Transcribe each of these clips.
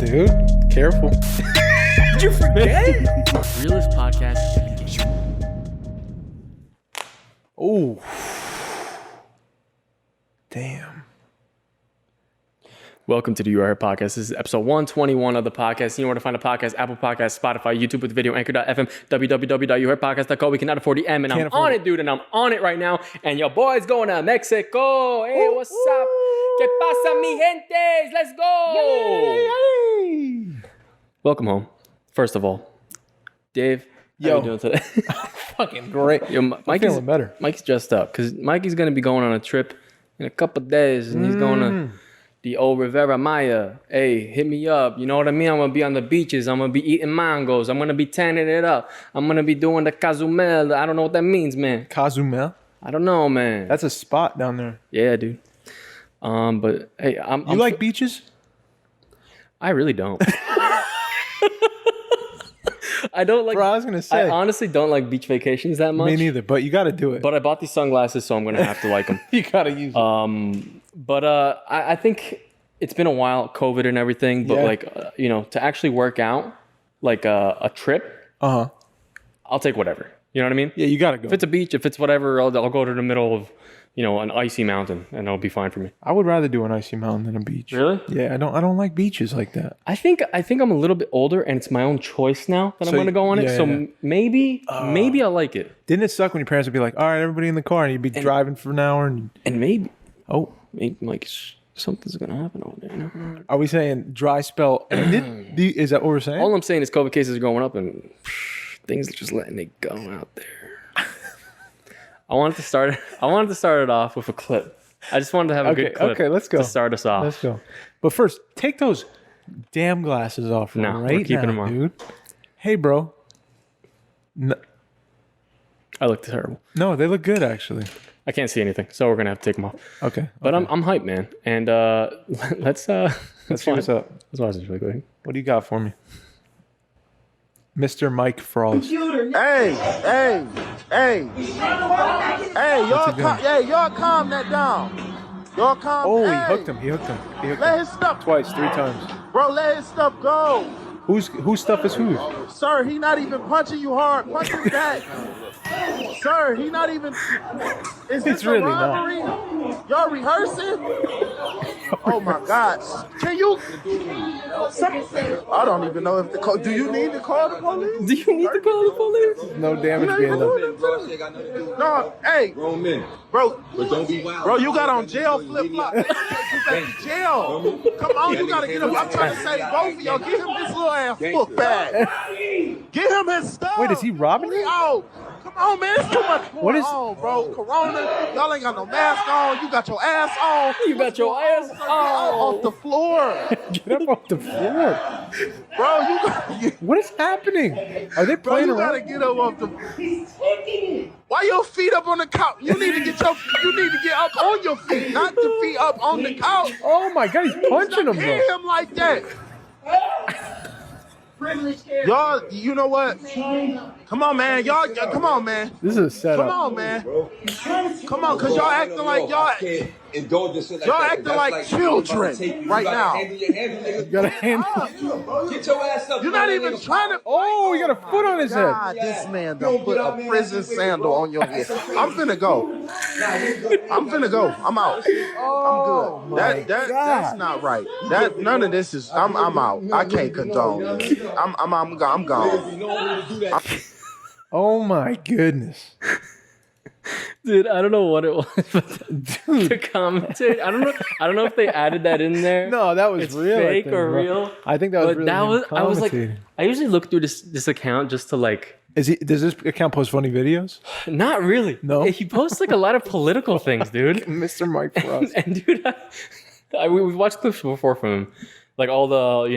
dude. Careful. Did you forget? Realist podcast. Oh. Damn. Welcome to the You Are Here podcast. This is episode 121 of the podcast. You know where to find a podcast: Apple Podcasts, Spotify, YouTube with video, Anchor.fm, www.youhearepodcast.com. We can add 40M, and I'm on it, dude, and I'm on it right now. And your boy's going to Mexico. Hey, what's up? ¿Qué pasa, mi gentes? Let's go. Yay. Welcome home. First of all, Dave, how you doing today? Fucking great. Yo, I'm feeling better. Mike's dressed up because Mikey's going to be going on a trip in a couple days, and he's going to the old Rivera Maya. Hey, hit me up. You know what I mean? I'm going to be on the beaches. I'm going to be eating mangoes. I'm going to be tanning it up. I'm going to be doing the Cozumel. I don't know what that means, man. Cozumel? I don't know, man. That's a spot down there. Yeah, dude. But hey, I'm like beaches? I really don't. I don't like. Bro, I was going to say. I honestly don't like beach vacations that much. Me neither, but you got to do it. But I bought these sunglasses, so I'm going to have to like them. You got to use them. But I think it's been a while, COVID and everything. But to actually work out, like a trip, I'll take whatever. You know what I mean? Yeah, you got to go. If it's a beach, if it's whatever, I'll go to the middle of, an icy mountain, and it'll be fine for me. I would rather do an icy mountain than a beach. Really? Yeah, I don't like beaches like that. I think I'm a little bit older, and it's my own choice now that I'm going to go on it. So maybe I'll like it. Didn't it suck when your parents would be like, "All right, everybody in the car," and you'd be driving for an hour, and maybe like something's gonna happen over there. You know? Are we saying dry spell ended? Is that what we're saying? All I'm saying is COVID cases are going up, and things are just letting it go out there. I wanted to start it off with a clip. I just wanted to have a good clip. Okay, let's go. To start us off. Let's go. But first, take those damn glasses off No, right we're keeping now, them on. dude. Hey, bro. I look terrible. No, they look good actually. I can't see anything, so we're gonna have to take them off. Okay. But I'm hyped, man. And let's see what's up. Let's watch this really quick. What do you got for me? Mr. Mike Frost. Hey, y'all calm that down. Y'all calm. Oh, hey, he hooked him. Let his stuff, Twice, 3 times. bro. Let his stuff go. Whose stuff is whose? Sir, he not even punching you hard. Punch him back. Sir, he not even. Is this It's really a robbery? Y'all rehearsing? Oh my God! Can you? I don't even know if do you need to call the police? Do you need to call the police? No damage being done. No, hey, Grown men. bro. But don't be wild. Bro, you got on jail flip flop. You back to jail. Come on, you gotta get him. I'm trying to save both of y'all. Get him this little ass book bag. Get him his stuff. Wait, is he robbing you? Oh, come on, man. It's too much going is- on, bro. Corona. Y'all ain't got no mask on. You got your ass on. You got your ass Get up off the floor. Get up off the floor. Bro, What is happening? Are they Bro, playing you gotta around? get up off the. Why your feet up on the couch? You need to get up on your feet, not the feet up on the couch. Oh my God, he's punching him Hit though. him like that. Y'all, you know what? Come on, man. Come on, man. This is a setup. Come on, man. Come on, cause y'all acting like y'all acting like children right now. You got a hand. Get your ass up. You're not even trying to. Oh, he got a foot on his head. God, this man done put a prison sandal on your head. I'm finna go. I'm out. I'm good. That's not right. None of this is. I'm out. I can't condone. I'm gone. Oh my goodness. Dude, I don't know what it was, but the commentary. I don't know if they added that in there. No, that was it's real. fake I think, or bro. real. I think that was But really that was. I was like, commentating. I usually look through this account just to like. Does this account post funny videos? Not really. No? He posts like a lot of political things, dude. Mr. Mike Frost. And dude, we've watched clips before from him. Like all the,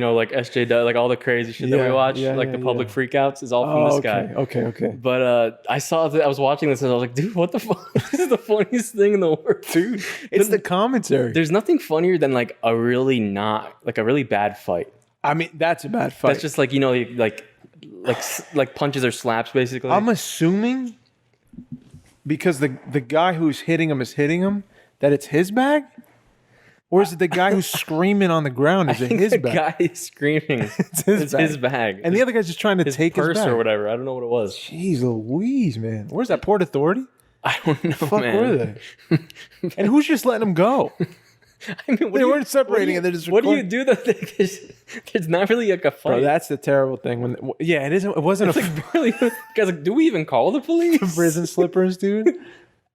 like SJ does, like all the crazy shit that we watch, the public freakouts is all from this guy. Okay. But I saw that I was watching this and I was like, dude, what the fuck? This is the funniest thing in the world. Dude, it's the commentary. There's nothing funnier than like a really bad fight. I mean, that's a bad fight. That's just like, like punches or slaps basically. I'm assuming because the guy who's hitting him is hitting him that it's his bag. Or is it the guy who's screaming on the ground? Is it his the bag? guy is screaming. It's His bag. And the other guy's just trying to his take purse his bag. or whatever. I don't know what it was. Jeez Louise, man. Where's that Port Authority? I don't know, Fuck man. were they? And who's just letting them go? I mean, They weren't separating, and they're just What do you recording. do though? There's not really like a fight. Bro, that's the terrible thing. It isn't. It wasn't it's like really. Guys, like, do we even call the police? prison slippers, dude.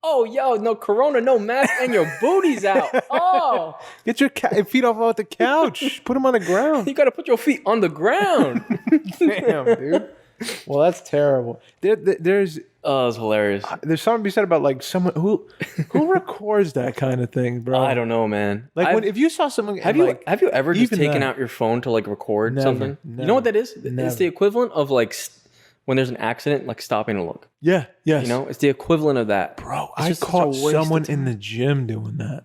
Oh, yo, no corona, no mask, and your booty's out. Oh, Get your feet off the couch. Put them on the ground. you gotta put your feet on the ground. Damn, dude. Well, that's terrible. There's Oh, it's hilarious. something to be said about like someone who records that kind of thing, bro. I don't know, man. Like if you saw someone, Have you ever just even taken that. out your phone to like record Never, something? You know what that is? never. It's the equivalent of like when there's an accident, like stopping to look. Yeah, yes, You know, it's the equivalent of that. bro. It's I just such a caught waste of someone time. in the gym doing that,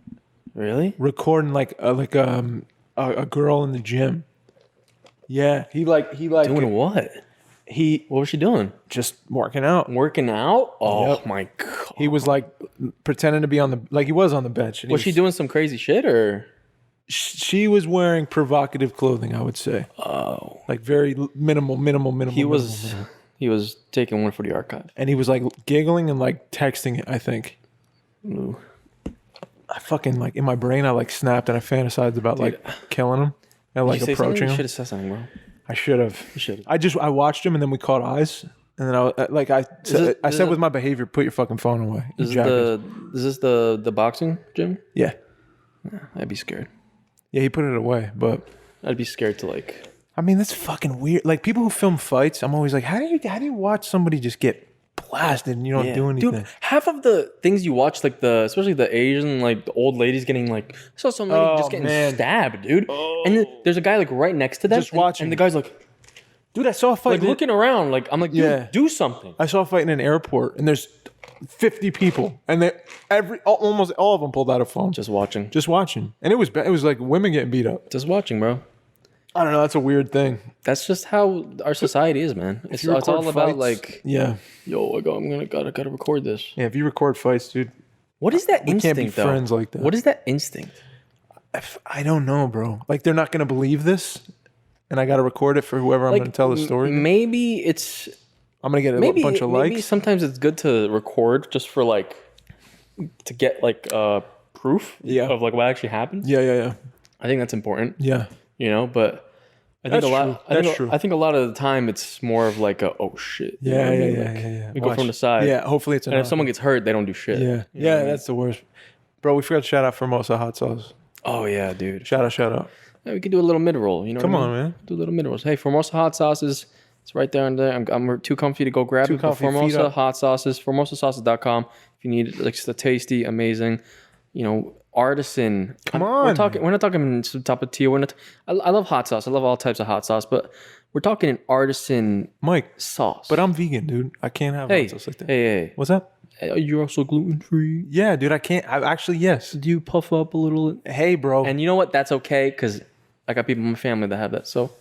Really? recording a girl in the gym. Yeah, he Doing what? he What was she doing? just working out. Working out? Oh Yep. my god. He was like pretending to be he was on the bench. And Was she doing some crazy shit or? She was wearing provocative clothing, I would say. Oh, Like very minimal. he was taking one for the archive. And he was like giggling and like texting it, I think. Ooh. I fucking like in my brain I like snapped and I fantasized about like killing him and like Did you say approaching something? You him. should have said something, bro. I should have. You should have. I watched him and then we caught eyes and then I said with my behavior, put your fucking phone away. You Is jackass. this the boxing gym? Yeah. I'd be scared. Yeah, he put it away, but I'd be scared to like. I mean that's fucking weird. Like people who film fights, I'm always like, how do you watch somebody just get blasted and you don't do anything? Dude, half of the things you watch, like especially the Asian, like the old ladies getting like, I saw some lady just getting stabbed, dude. And then there's a guy like right next to them, Just watching. and the guy's like Dude, I saw a fight. looking around, like I'm like, dude, Yeah. do something. I saw a fight in an airport, and there's 50 people, and almost all of them pulled out a phone, Just watching, just watching, and it was like women getting beat up. just watching, bro. I don't know. That's a weird thing. That's just how our society is, man. It's You all record about fights- like, yeah, yo, gotta record this. yeah. If you record fights, dude, What is that we can't instinct, be though? friends like that. What is that instinct? I don't know, bro. Like they're not gonna believe this, and I got to record it for whoever I'm Like, gonna tell the story. Maybe it's I'm gonna get a maybe bunch of maybe likes. sometimes it's good to record just for like to get like proof Yeah. of like what actually happened. Yeah. I think that's important, Yeah. you know, but I think That's a lot true. I That's think, true. I think a lot of the time it's more of like a oh shit. You know Yeah, what I yeah, mean? yeah, Like, yeah. We go Watch. from the side. Yeah, hopefully it's And if enough. someone gets hurt, they don't do shit. Yeah, You know yeah, what I mean? that's the worst. Bro, we forgot to shout out Formosa hot sauce. Oh yeah, dude. Shout out. Yeah, we could do a little mid roll. You know, Come what I on, mean? man. Do a little mid rolls. Hey, Formosa hot sauces. It's right there and there. I'm too comfy to go grab Too it. But comfy, feet Formosa up. hot sauces. FormosaSauces.com. If you need like just a tasty, amazing, you know, artisan. Come We're on. talking. We're not talking some top of tier. We're not. I love hot sauce. I love all types of hot sauce, but we're talking an artisan Mike, sauce. but I'm vegan, dude. I can't have hey, hot sauce like that. hey, What's up? hey, you're also gluten free. Yeah, dude, I can't. Yes. Do you puff up a little? Hey, bro. And you know what? That's okay because I got people in my family that have that. So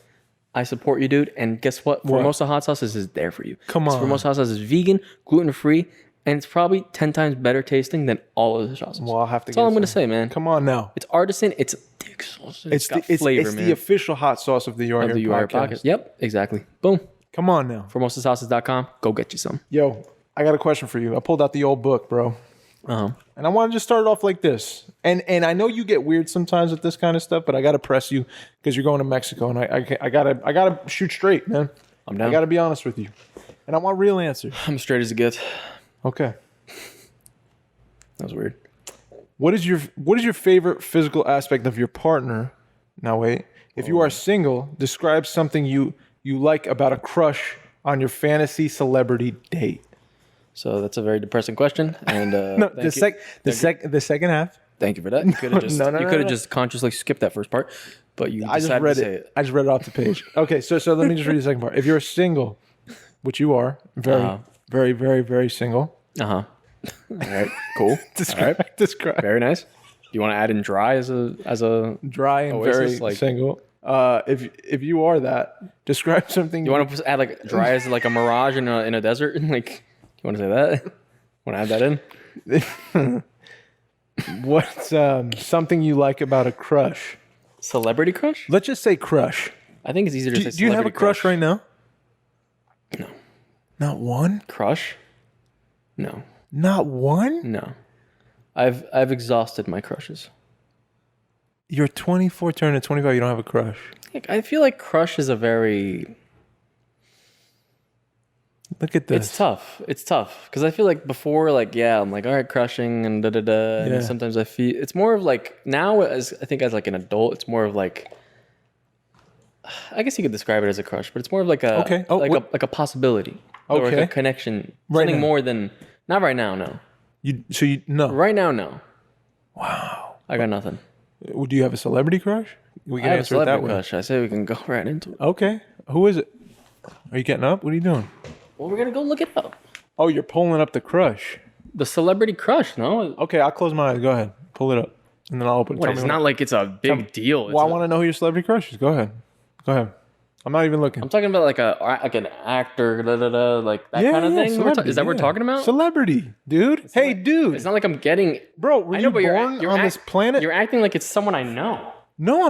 I support you, dude. And guess what? Formosa hot sauces is there for you. Come on. Formosa hot sauce is vegan, gluten free, and it's probably 10 times better tasting than all of the sauces. Well, I'll have to That's all get I'm gonna some. say, man. Come on now. It's artisan. It's dick sauce. It's got flavor, man. the official hot sauce of the UR of the UR podcast. podcast. Yep, exactly. Boom. Come on now. FormosaSauces.com. Go get you some. Yo, I got a question for you. I pulled out the old book, bro. Uh-huh. And I want to just start it off like this. And I know you get weird sometimes with this kind of stuff, but I got to press you because you're going to Mexico, and I gotta shoot straight, man. I'm down. I got to be honest with you, and I want real answers. I'm straight as it gets. Okay. That was weird. What is your favorite physical aspect of your partner? Now wait. If you are single, describe something you like about a crush on your fantasy celebrity date. So that's a very depressing question. And No, the second half. thank you for that. You could have just No, you could have just consciously skipped that first part, but you I just decided read to say it. I just read it off the page. Okay, so let me just read the second part. If you're single, which you are, very, very, very, very single. Uh-huh. All right. Cool. Describe. Very nice. Do you want to add in dry as a Dry and Oasis, very like- single. If you are that, describe something. you want to add like dry as like a mirage in a desert? Like, you want to say that? Want to add that in? What's something you like about a crush? Celebrity crush? Let's just say crush. I think it's easier to say Do you have a celebrity crush right now? No. Not one? Crush? No. Not one? No. I've exhausted my crushes. You're 24, turning 25, you don't have a crush. Like, I feel like crush is a very... Look at this. It's tough. It's tough. Because I feel like before, like, yeah, I'm like, all right, crushing and da-da-da. Yeah. And sometimes I feel... It's more of like... Now, I think as like an adult, it's more of like... I guess you could describe it as a crush, but it's more of like a... Okay. Oh, like a possibility. Or like Okay. a connection. Right Something now. more than... Not right now, no. No. Right now, no. Wow. I got nothing. Do you have a celebrity crush? We I can have a answer it that celebrity way. crush. I say we can go right into it. Okay. Who is it? Are you getting up? What are you doing? Well, we're going to go look it up. Oh, you're pulling up the crush. The celebrity crush, no? Okay, I'll close my eyes. Go ahead. Pull it up. And then I'll open it. What, Tell it's me not like it's a big deal. Well, I want to know who your celebrity crush is. Go ahead. Go ahead. I'm not even looking. I'm talking about like an actor, like that kind of thing. celebrity, Is that what we're talking about? Celebrity, dude. Hey, dude. It's not like I'm getting... Bro, were I you know, but born on this planet? You're acting like it's someone I know. No,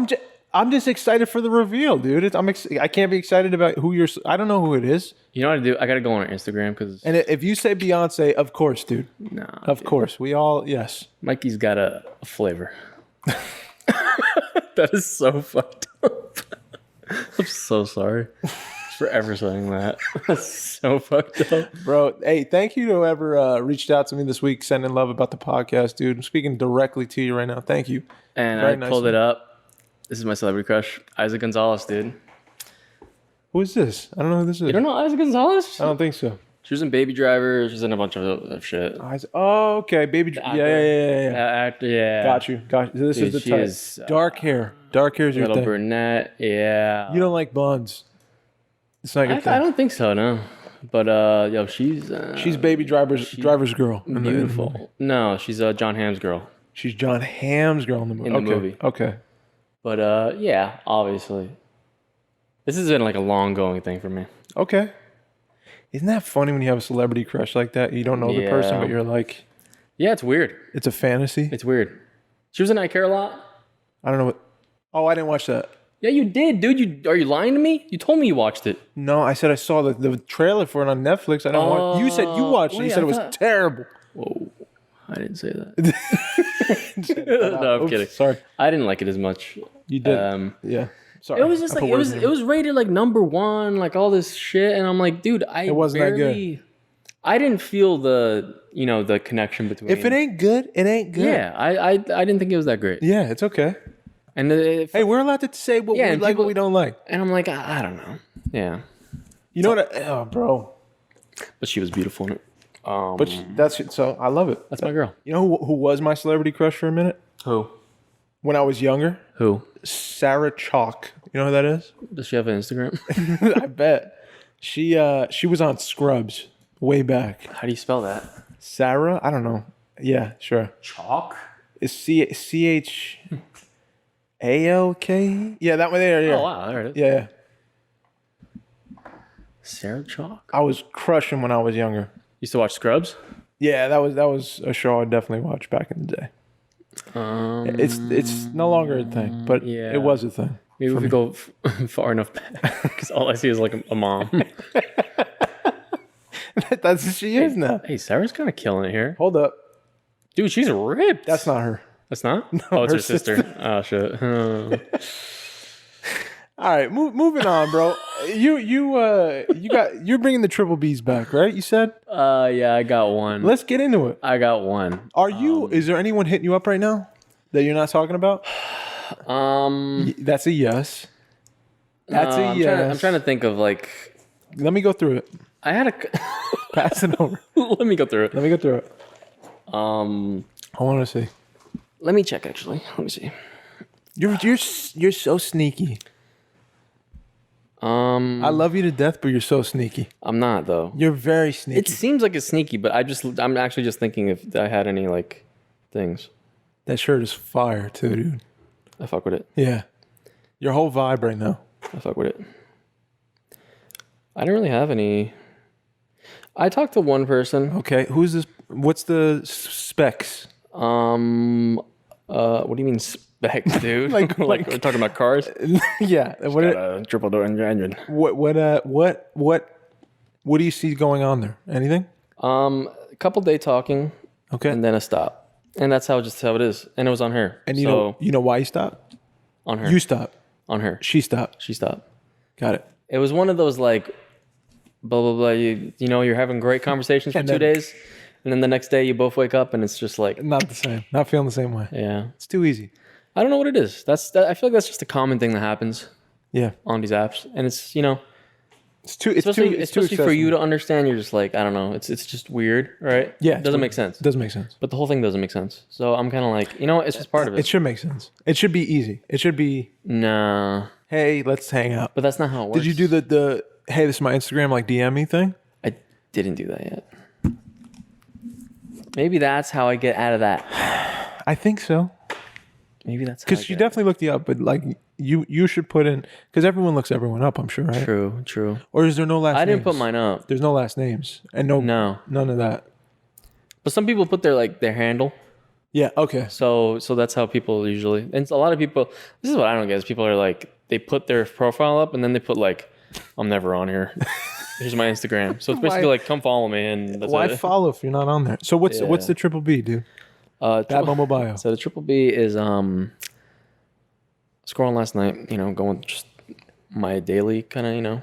I'm just excited for the reveal, dude. I can't be excited about who you're. I don't know who it is. You know what to do? I got to go on Instagram because... And if you say Beyonce, of course, dude. Nah. Of course. We all, yes. Mikey's got a flavor. That is so fucked up. I'm so sorry for ever saying that. That's so fucked up. Bro, hey, thank you to whoever reached out to me this week, sending love about the podcast, dude. I'm speaking directly to you right now. Thank you. And Very I nice pulled of it you. up. This is my celebrity crush, Isaac Gonzalez, dude. Who is this? I don't know who this is. You don't know Isaac Gonzalez? I don't think so. She was in Baby Driver. She was in a bunch of shit. Oh, okay. Baby. Yeah. Actor, yeah. Got you. This Dude, is the she type. is, Dark hair. Dark hair is your Little thing. brunette, yeah. You don't like blondes. It's not your thing. I don't think so, no. But yo, She's Baby Driver's girl. in the beautiful. movie. No, she's John Hamm's girl. She's John Hamm's girl in the movie. In the Okay. movie. Okay. But yeah, obviously, this has been like a long going thing for me. Okay. Isn't that funny when you have a celebrity crush like that? You don't know the person, Yeah. but you're like, Yeah, it's weird. it's a fantasy. It's weird. She was in I Care a Lot. I don't know what. Oh, I didn't watch that. Yeah, you did, dude. Are you lying to me? You told me you watched it. No, I said I saw the trailer for it on Netflix. I don't watch. You said you watched it. You wait, said it I was thought- terrible. Whoa, I didn't say that. No, I'm Oops, kidding. Sorry. I didn't like it as much. You did. Yeah. Sorry. It was just I like put it words was in it your was rated like #1, like all this shit, and I'm like, dude, It wasn't that good. I didn't feel the connection between. If it ain't good, it ain't good. yeah, I didn't think it was that great. Yeah, it's okay. And Hey, we're allowed to say what Yeah, we and like, people- what we don't like. and I'm like, I don't know. Yeah, You know what? Oh, bro. but she was beautiful in it. But that's so. I love it. That's my girl. You know who was my celebrity crush for a minute? Who? When I was younger? Who? Sarah Chalk. You know who that is? Does she have an Instagram? I bet. She was on Scrubs way back. How do you spell that? Sarah? I don't know. Yeah, sure. Chalk. It's CHAOK? Yeah, that one there. Yeah. Oh wow, there it is. Yeah. Sarah Chalk. I was crushing when I was younger. Used to watch Scrubs. Yeah, that was a show I definitely watched back in the day. It's no longer a thing, but yeah. it was a thing. Maybe if we go far enough back, because all I see is like a mom. That's what she is now. Hey, Sarah's kind of killing it here, Hold up. dude. She's ripped. That's not her. That's not. Oh, it's her her sister. Oh shit. All right, moving on, bro. You're bringing the triple B's back, right? You said. Yeah, I got one. Let's get into it. I got one. Are you? Is there anyone hitting you up right now that you're not talking about? That's a yes. That's a yes. I'm trying to think of like. Let me go through it. I had a. Pass it over. Let me go through it. Let me go through it. I want to see. Let me check. Actually, let me see. You're so sneaky. I love you to death, but you're so sneaky. I'm not though. You're very sneaky. It seems like it's sneaky, but I'm actually just thinking if I had any like things. That shirt is fire too, dude. I fuck with it. Yeah. Your whole vibe right now. I fuck with it. I didn't really have any. I talked to one person. Okay, who's this? What's the specs? What do you mean spec, dude? Like- like we're talking about cars. Yeah. What, Got a triple door engine. what do you see going on there? Anything? A couple day talking, Okay. and then a stop, and that's how it is. And it was on her. And so you know why you stopped? on her. You stopped. On her. She stopped. She stopped. Got it. It was one of those like, blah blah blah. You know, you're having great conversations for And 2 then- days, and then the next day you both wake up and it's just like, Not the same. Not feeling the same way. yeah. It's too easy. I don't know what it is. I feel like that's just a common thing that happens Yeah. on these apps, and it's, you know, It's too. It's especially too. It's too especially for you accessible. to understand. You're just like, I don't know. It's just weird, right? Yeah. it doesn't make sense. It doesn't make sense. But the whole thing doesn't make sense. So I'm kind of like, you know, what? It's just part of It it. should make sense. It should be easy. It should be, Nah, hey, let's hang out. but that's not how it works. Did you do the hey, this is my Instagram, like DM me thing? I didn't do that yet. Maybe that's how I get out of that. I think so. Maybe that's how I Because you get out. definitely looked you up, but like you should put in, because everyone looks everyone up, I'm sure, right? True. Or is there no last? I didn't put names? mine up. There's no last names and no none of that. But some people put their handle. Yeah. Okay. So that's how people usually, and a lot of people, this is what I don't get, is people are like, they put their profile up and then they put like, I'm never on here. Here's my Instagram. So it's basically like, come follow me, and that's Why it. follow if you're not on there? So what's Yeah. the triple B, dude? That Triple- Momo bio. So the triple B is scrolling last night, you know, going just my daily kind of, you know.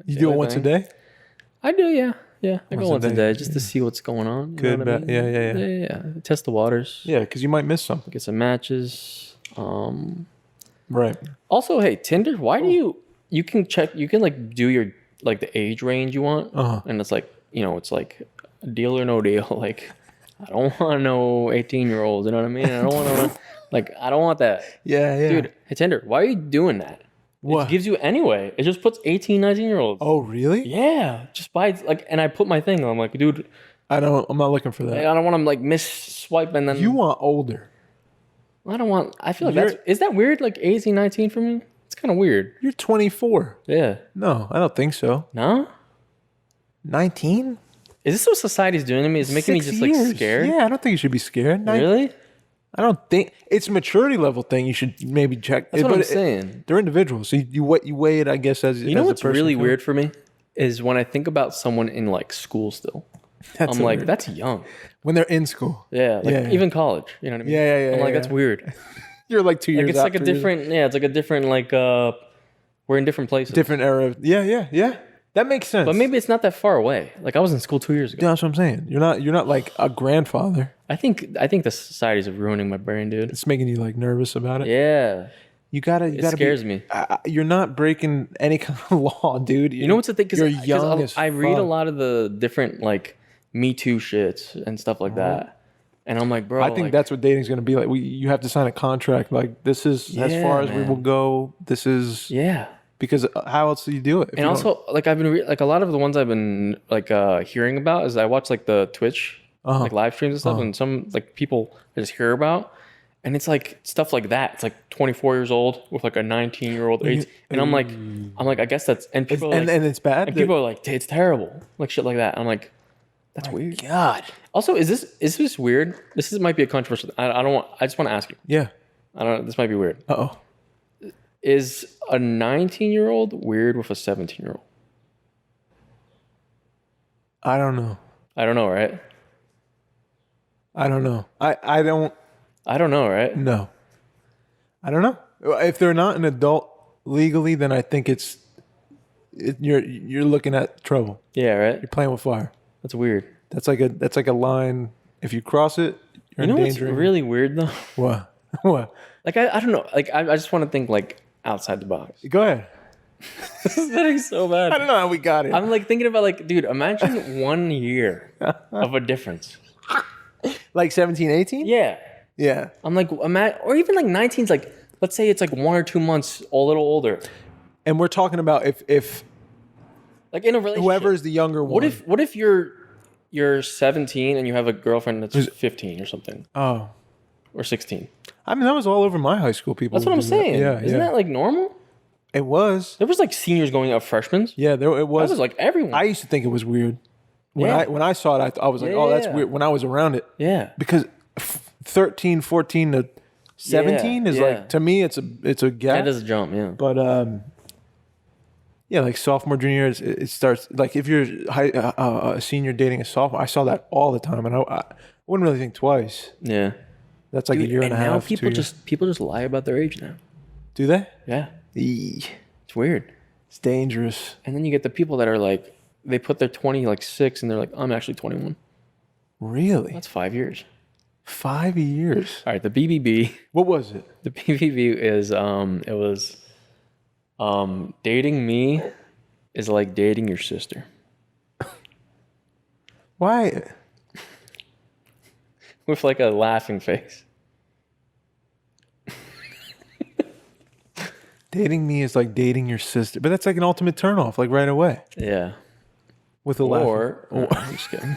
You do it once a day? I do, yeah. Yeah, I go Once a once a day, day just to see what's going on. You Good, know what I bad. mean? Yeah. Yeah. Test the waters. Yeah, because you might miss something. Get some matches. Right. Also, hey, Tinder, why do you can check, you can like do your, like the age range you want. Uh-huh. And it's like, you know, it's like a deal or no deal. Like, I don't want no 18-year-olds, you know what I mean? I don't want to, like, I don't want that. Yeah. Dude, hey, Tinder, why are you doing that? What? It gives you anyway. It just puts 18, 19-year-olds. Oh, really? Yeah. Just buy, like, and I put my thing. I'm like, dude, I'm not looking for I that. don't want to, like, miss swipe and then. You want older. I feel like is that weird? Like 18, 19 for me? It's kind of weird. You're 24. Yeah. No, I don't think so. No? 19? Is this what society's doing to me? It's making me 6 just years. like scared? Yeah, I don't think you should be scared. Really? I don't think it's a maturity level thing. You should maybe check. That's what But I'm saying. They're individuals, so you weigh it, I guess, as You know as a what's person really too. weird for me? Is when I think about someone in like school still. That's I'm so like, weird. that's young. When they're in school. Yeah. Like Yeah. even college. You know what I mean? Yeah. I'm like, yeah. that's weird. You're like 2 years. Like it's like a out, 3 years- different, yeah, it's like a different, like, we're in different places. different era. Yeah. That makes sense. But maybe it's not that far away. Like I was in school 2 years ago. Yeah, that's what I'm saying. You're not like a grandfather. I think the societies are ruining my brain, dude. It's making you like nervous about it. Yeah. You gotta. It scares me. You're not breaking any kind of law, dude. You know what's the thing? You're young as I read a fuck. lot of the different like Me Too shits and stuff like that. And I'm like, bro, I think like, that's what dating's gonna be like. You have to sign a contract. Like this is as Yeah, far as we man. will go. This is yeah. because how else do you do it? if And you don't- also, like I've been like a lot of the ones I've been like hearing about is I watch like the Twitch like live streams and stuff, and some like people I just hear about, and it's like stuff like that. It's like 24 years old with like a 19-year-old, and I'm like, I guess that's and people are and, like, and it's bad. and people are like, it's terrible, like shit like that. I'm like, that's weird. God. Also, is this weird? Might be a controversial. I just want to ask you. Yeah. I don't. This might be weird. Oh. Is a 19-year-old weird with a 17-year-old? I don't know. I don't know, right? I don't know. I don't I don't know, right? know. I don't know. If they're not an adult legally, then I think you're looking at trouble. Yeah, right. You're playing with fire. That's weird. That's like a line. If you cross it, you're You know what's endangering. really weird though? What? What? Like I don't know. Like I just want to think like outside the box. Go ahead. This is getting so bad. I don't know how we got it. I'm like thinking about like, dude, imagine 1 year of a difference. Like 17, 18? Yeah. Yeah. I'm like, or even like 19's like, let's say it's like 1 or 2 months a little older. And we're talking about if Like in a relationship. whoever is the younger one. What if you're 17 and you have a girlfriend that's 15 or something, Oh. or 16? I mean, that was all over my high school. People. That's what would I'm do that. saying. Yeah. Isn't that like normal? It was. There was like seniors going up freshmen. Yeah. There it That was. was like everyone. I used to think it was weird. When Yeah. I saw it, I was like, oh, that's Yeah. weird. When I was around it, yeah. because 13, 14 to 17 is yeah. like, to me, it's a gap. That does a jump, yeah. But yeah, like sophomore, junior year, it starts. Like if you're a senior dating a sophomore, I saw that all the time, and I wouldn't really think twice. Yeah. That's like Dude, a year and a half. Now people just lie about their age now. Do they? Yeah. Eee, It's weird. it's dangerous. And then you get the people that are like, they put their 6 and they're like, I'm actually 21. Really? That's 5 years. 5 years. All right, the BBB. What was it? The BBB is it was dating me is like dating your sister. Why? With like a laughing face. Dating me is like dating your sister, but that's like an ultimate turnoff, like right away. Yeah. With a laugh. I'm just kidding.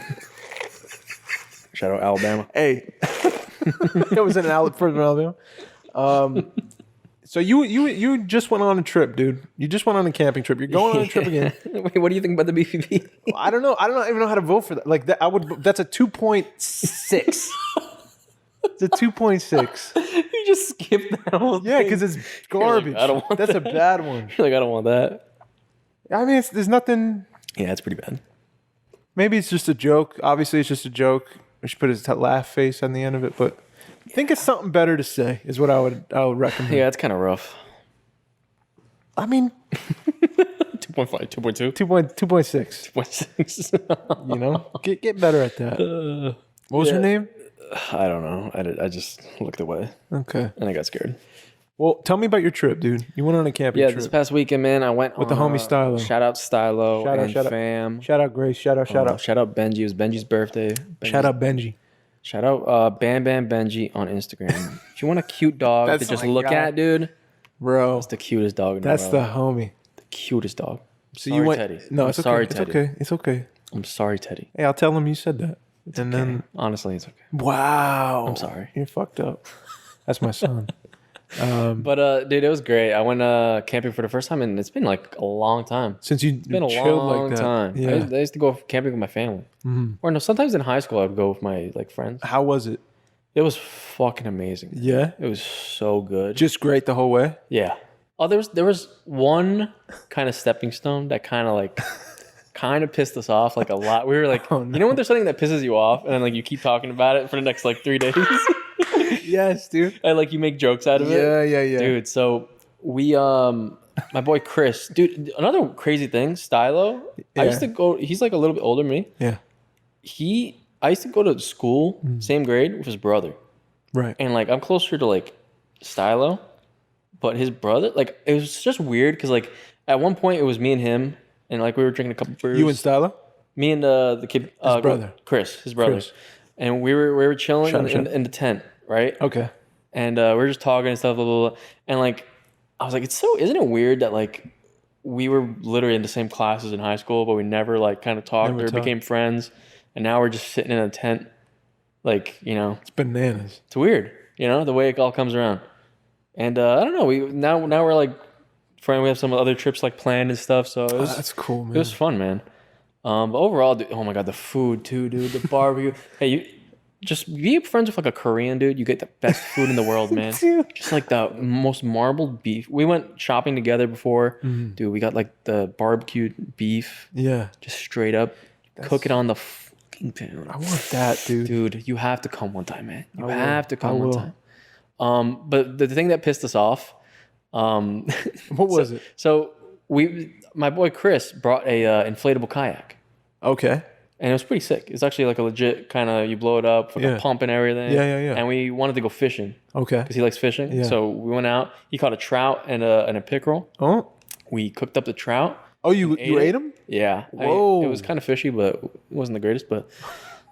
Shout out Alabama. Hey, that was an outlet for Alabama. So you just went on a trip, dude. You just went on a camping trip. You're going on a trip again. Wait, what do you think about the BBB? I don't know. I don't even know how to vote for that. Like that, That's a 2.6. It's a 2.6. You just skipped that whole thing. Yeah, because it's garbage. I don't want That's a that. bad one. You're like, I don't want that. I mean, there's nothing. Yeah, it's pretty bad. Maybe it's just a joke. Obviously, it's just a joke. We should put his laugh face on the end of it. But think of something better to say is what I would recommend. Yeah, it's kind of rough. I mean, 2.5, 2.2, 2.6. 2.6. You know, get better at that. What was her name? I don't know. I just looked away Okay. and I got scared. Well, tell me about your trip, dude. You went on a camping Yeah, trip. this past weekend, man, I went With the homie Stylo. Shout out Stylo and shout out. fam. Shout out Grace. Shout out. Shout out Benji. It was Benji's birthday. Shout out Benji. Shout out Bam Bam Benji on Instagram. If you want a cute dog to That's just my look guy. at, dude, Bro, that's the cutest dog in that's the the world. homie. The cutest dog. So Sorry, you went. Teddy. No, I'm it's okay. sorry, It's Teddy. okay. It's okay. I'm sorry, Teddy. Hey, I'll tell him you said that. And Okay. then, Honestly, it's okay. wow. I'm sorry. You're fucked up. That's my son. But dude, it was great. I went camping for the first time, and it's been like a long time. Since you It's been a chilled long like that. time. Yeah. I used to go camping with my family, or no. Sometimes in high school, I'd go with my friends. How was it? It was fucking amazing. Yeah. It was so good. Just great the whole way. Yeah. Oh, there was one kind of stepping stone that kind of pissed us off like a lot. We were like, Oh, no. you know when there's something that pisses you off, and then like you keep talking about it for the next like 3 days, Yes, dude. and like you make jokes out of it. Yeah. Dude, so we my boy Chris, dude, another crazy thing, Stylo. I used to go, he's like a little bit older than me. Yeah. I used to go to school, same grade with his brother. Right. And like I'm closer to like Stylo, but his brother, like it was just weird because like at one point it was me and him, and like we were drinking a couple beers. You and Stylo? Me and the kid, his brother. Chris, his brother, Chris. and we were chilling Shout out. in the tent, right? Okay. And we were just talking and stuff, blah, blah, blah. And like I was like, isn't it weird that like we were literally in the same classes in high school, but we never like kind of talked Never or talked. became friends, and now we're just sitting in a tent, like It's bananas. it's weird, the way it all comes around. And I don't know, we now we're like friends. We have some other trips like planned and stuff, so it was That's cool, man. it was fun, man. But overall, dude, oh my god, the food too, dude, the barbecue. Hey, you just be friends with like a Korean dude, you get the best food in the world, man. Dude. Just like the most marbled beef. We went shopping together before, dude. We got like the barbecued beef, Yeah. just straight up. Cook it on the fucking pan. I want that, dude. Dude, you have to come one time, man. You will. have to I come one will. time. But the thing that pissed us off, What was it? so my boy Chris brought a inflatable kayak, Okay. and it was pretty sick. It's actually like a legit kind of, you blow it up with Yeah. a pump and everything. Yeah. And we wanted to go fishing Okay. because he likes fishing. Yeah. So we went out. He caught a trout and a pickerel. Oh. We cooked up the trout. Oh, you ate ate it. them? Yeah. Whoa. It was kind of fishy, but it wasn't the greatest, but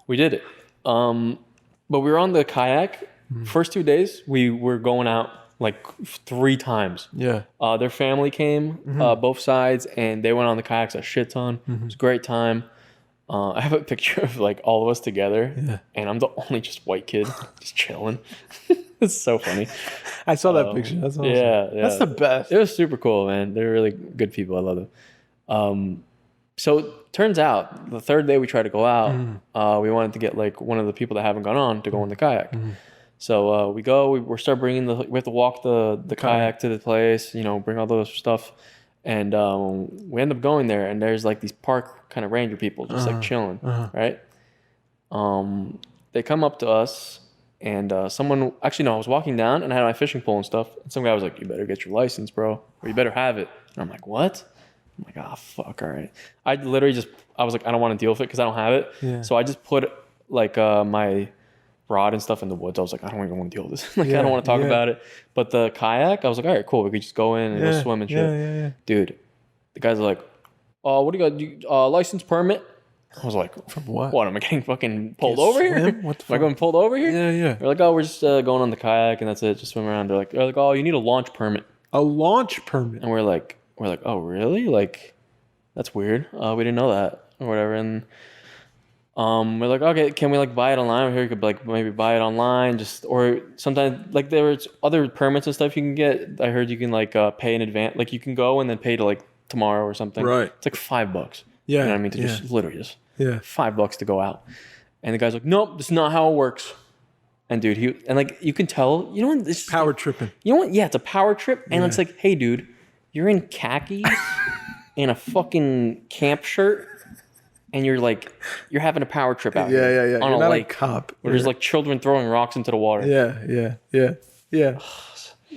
we did it. But we were on the kayak. First 2 days, we were going out like 3 times. Yeah. Their family came, both sides, and they went on the kayaks a shit ton. It was a great time. I have a picture of like all of us together, and I'm the only just white kid just chilling. It's so funny. I saw that picture. That's awesome. Yeah. That's the best. It was super cool, man. They're really good people. I love them. So turns out the third day we tried to go out, we wanted to get like one of the people that haven't gone on to go on the kayak. So we go. We start bringing we have to walk the kayak to the place. You know, bring all those stuff, and we end up going there. And there's like these park kind of ranger people just like chilling, right? They come up to us. And someone, actually, no, I was walking down and I had my fishing pole and stuff. And some guy was like, you better get your license, bro. Or you better have it. And I'm like, what? I'm like, oh, fuck, all right. I literally I was like, I don't want to deal with it because I don't have it. Yeah. So I just put like my rod and stuff in the woods. I was like, I don't even want to deal with this. Like, I don't want to talk about it. But the kayak, I was like, all right, cool. We could just go in and go swim and shit. Yeah. Dude, the guys are like, what do you got? License permit? I was like, from what? What, am I getting fucking pulled over here? What the fuck? Am I going pulled over here? Yeah. They're like, oh, we're just going on the kayak and that's it. Just swim around. They're like, oh, you need a launch permit. A launch permit? And we're like, oh, really? Like, that's weird. We didn't know that or whatever. And we're like, okay, can we like buy it online? Or here you could like maybe buy it online. Or sometimes like there's other permits and stuff you can get. I heard you can like pay in advance. Like you can go and then pay to like tomorrow or something. Right. It's like $5. Yeah. You know what I mean? To just literally just. Yeah, $5 to go out, and the guy's like, "Nope, that's not how it works." And dude, like you can tell, you know, this power tripping. You know what? Yeah, it's a power trip, and it's like, hey, dude, you're in khakis and a fucking camp shirt, and you're having a power trip out here on you're a lake, cop. Where there's like children throwing rocks into the water. Yeah.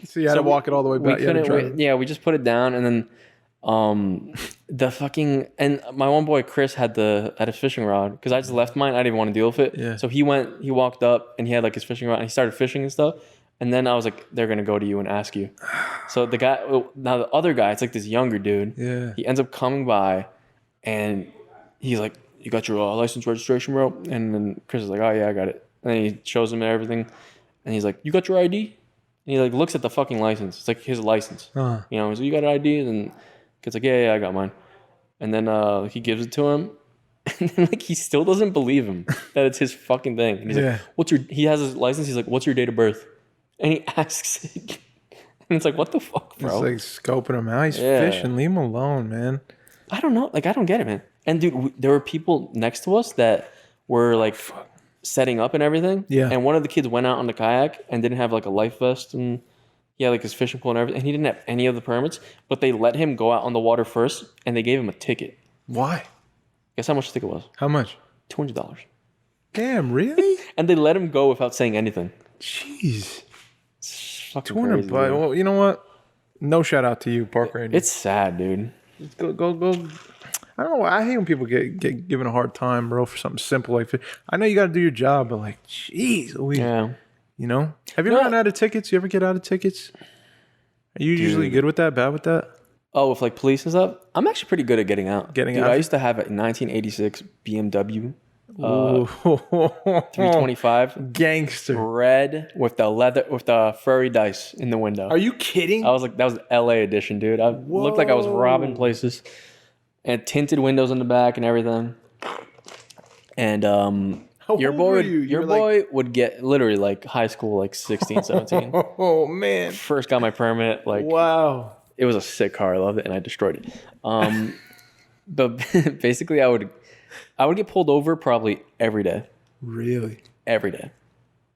So you had to walk it all the way back. We just put it down, and then. The fucking and my one boy Chris had his fishing rod because I just left mine. I didn't even want to deal with it. Yeah. So he walked up and he had like his fishing rod and he started fishing and stuff. And then I was like, they're gonna go to you and ask you. So the other guy, it's like this younger dude. Yeah. He ends up coming by, and he's like, "You got your license registration, bro?" And then Chris is like, "Oh yeah, I got it." And then he shows him everything, and he's like, "You got your ID?" And he like looks at the fucking license. It's like his license. You know, he's like, "You got an ID?" And then kid's like, yeah, I got mine. And then he gives it to him. And then like he still doesn't believe him that it's his fucking thing. And he's like, he has his license. He's like, what's your date of birth? And he asks it. And it's like, what the fuck, bro? It's like scoping him out. He's fishing. Leave him alone, man. I don't know. Like, I don't get it, man. And dude, there were people next to us that were like setting up and everything. Yeah. And one of the kids went out on the kayak and didn't have like a life vest and like his fishing pole and everything. And he didn't have any of the permits, but they let him go out on the water first and they gave him a ticket. Why? Guess how much the ticket was? How much? $200. Damn, really? And they let him go without saying anything. Jeez. It's fucking $200. crazy, well, you know what? No shout out to you, Park Ranger. It's sad, dude. Go. I don't know. I hate when people get given a hard time, bro, for something simple like that. I know you got to do your job, but like, jeez, yeah. You know? Have you ever gotten out of tickets? You ever get out of tickets? Are you usually good with that, bad with that? Oh, with like police and stuff? I'm actually pretty good at getting out. I used to have a 1986 BMW 325. Gangster. Red with the furry dice in the window. Are you kidding? I was like, that was LA edition, dude. I looked like I was robbing places. And tinted windows in the back and everything. And your boy would get literally like high school, like 16, 17. Oh man. First got my permit. Like, wow. It was a sick car. I loved it and I destroyed it. But basically I would get pulled over probably every day. Really? Every day.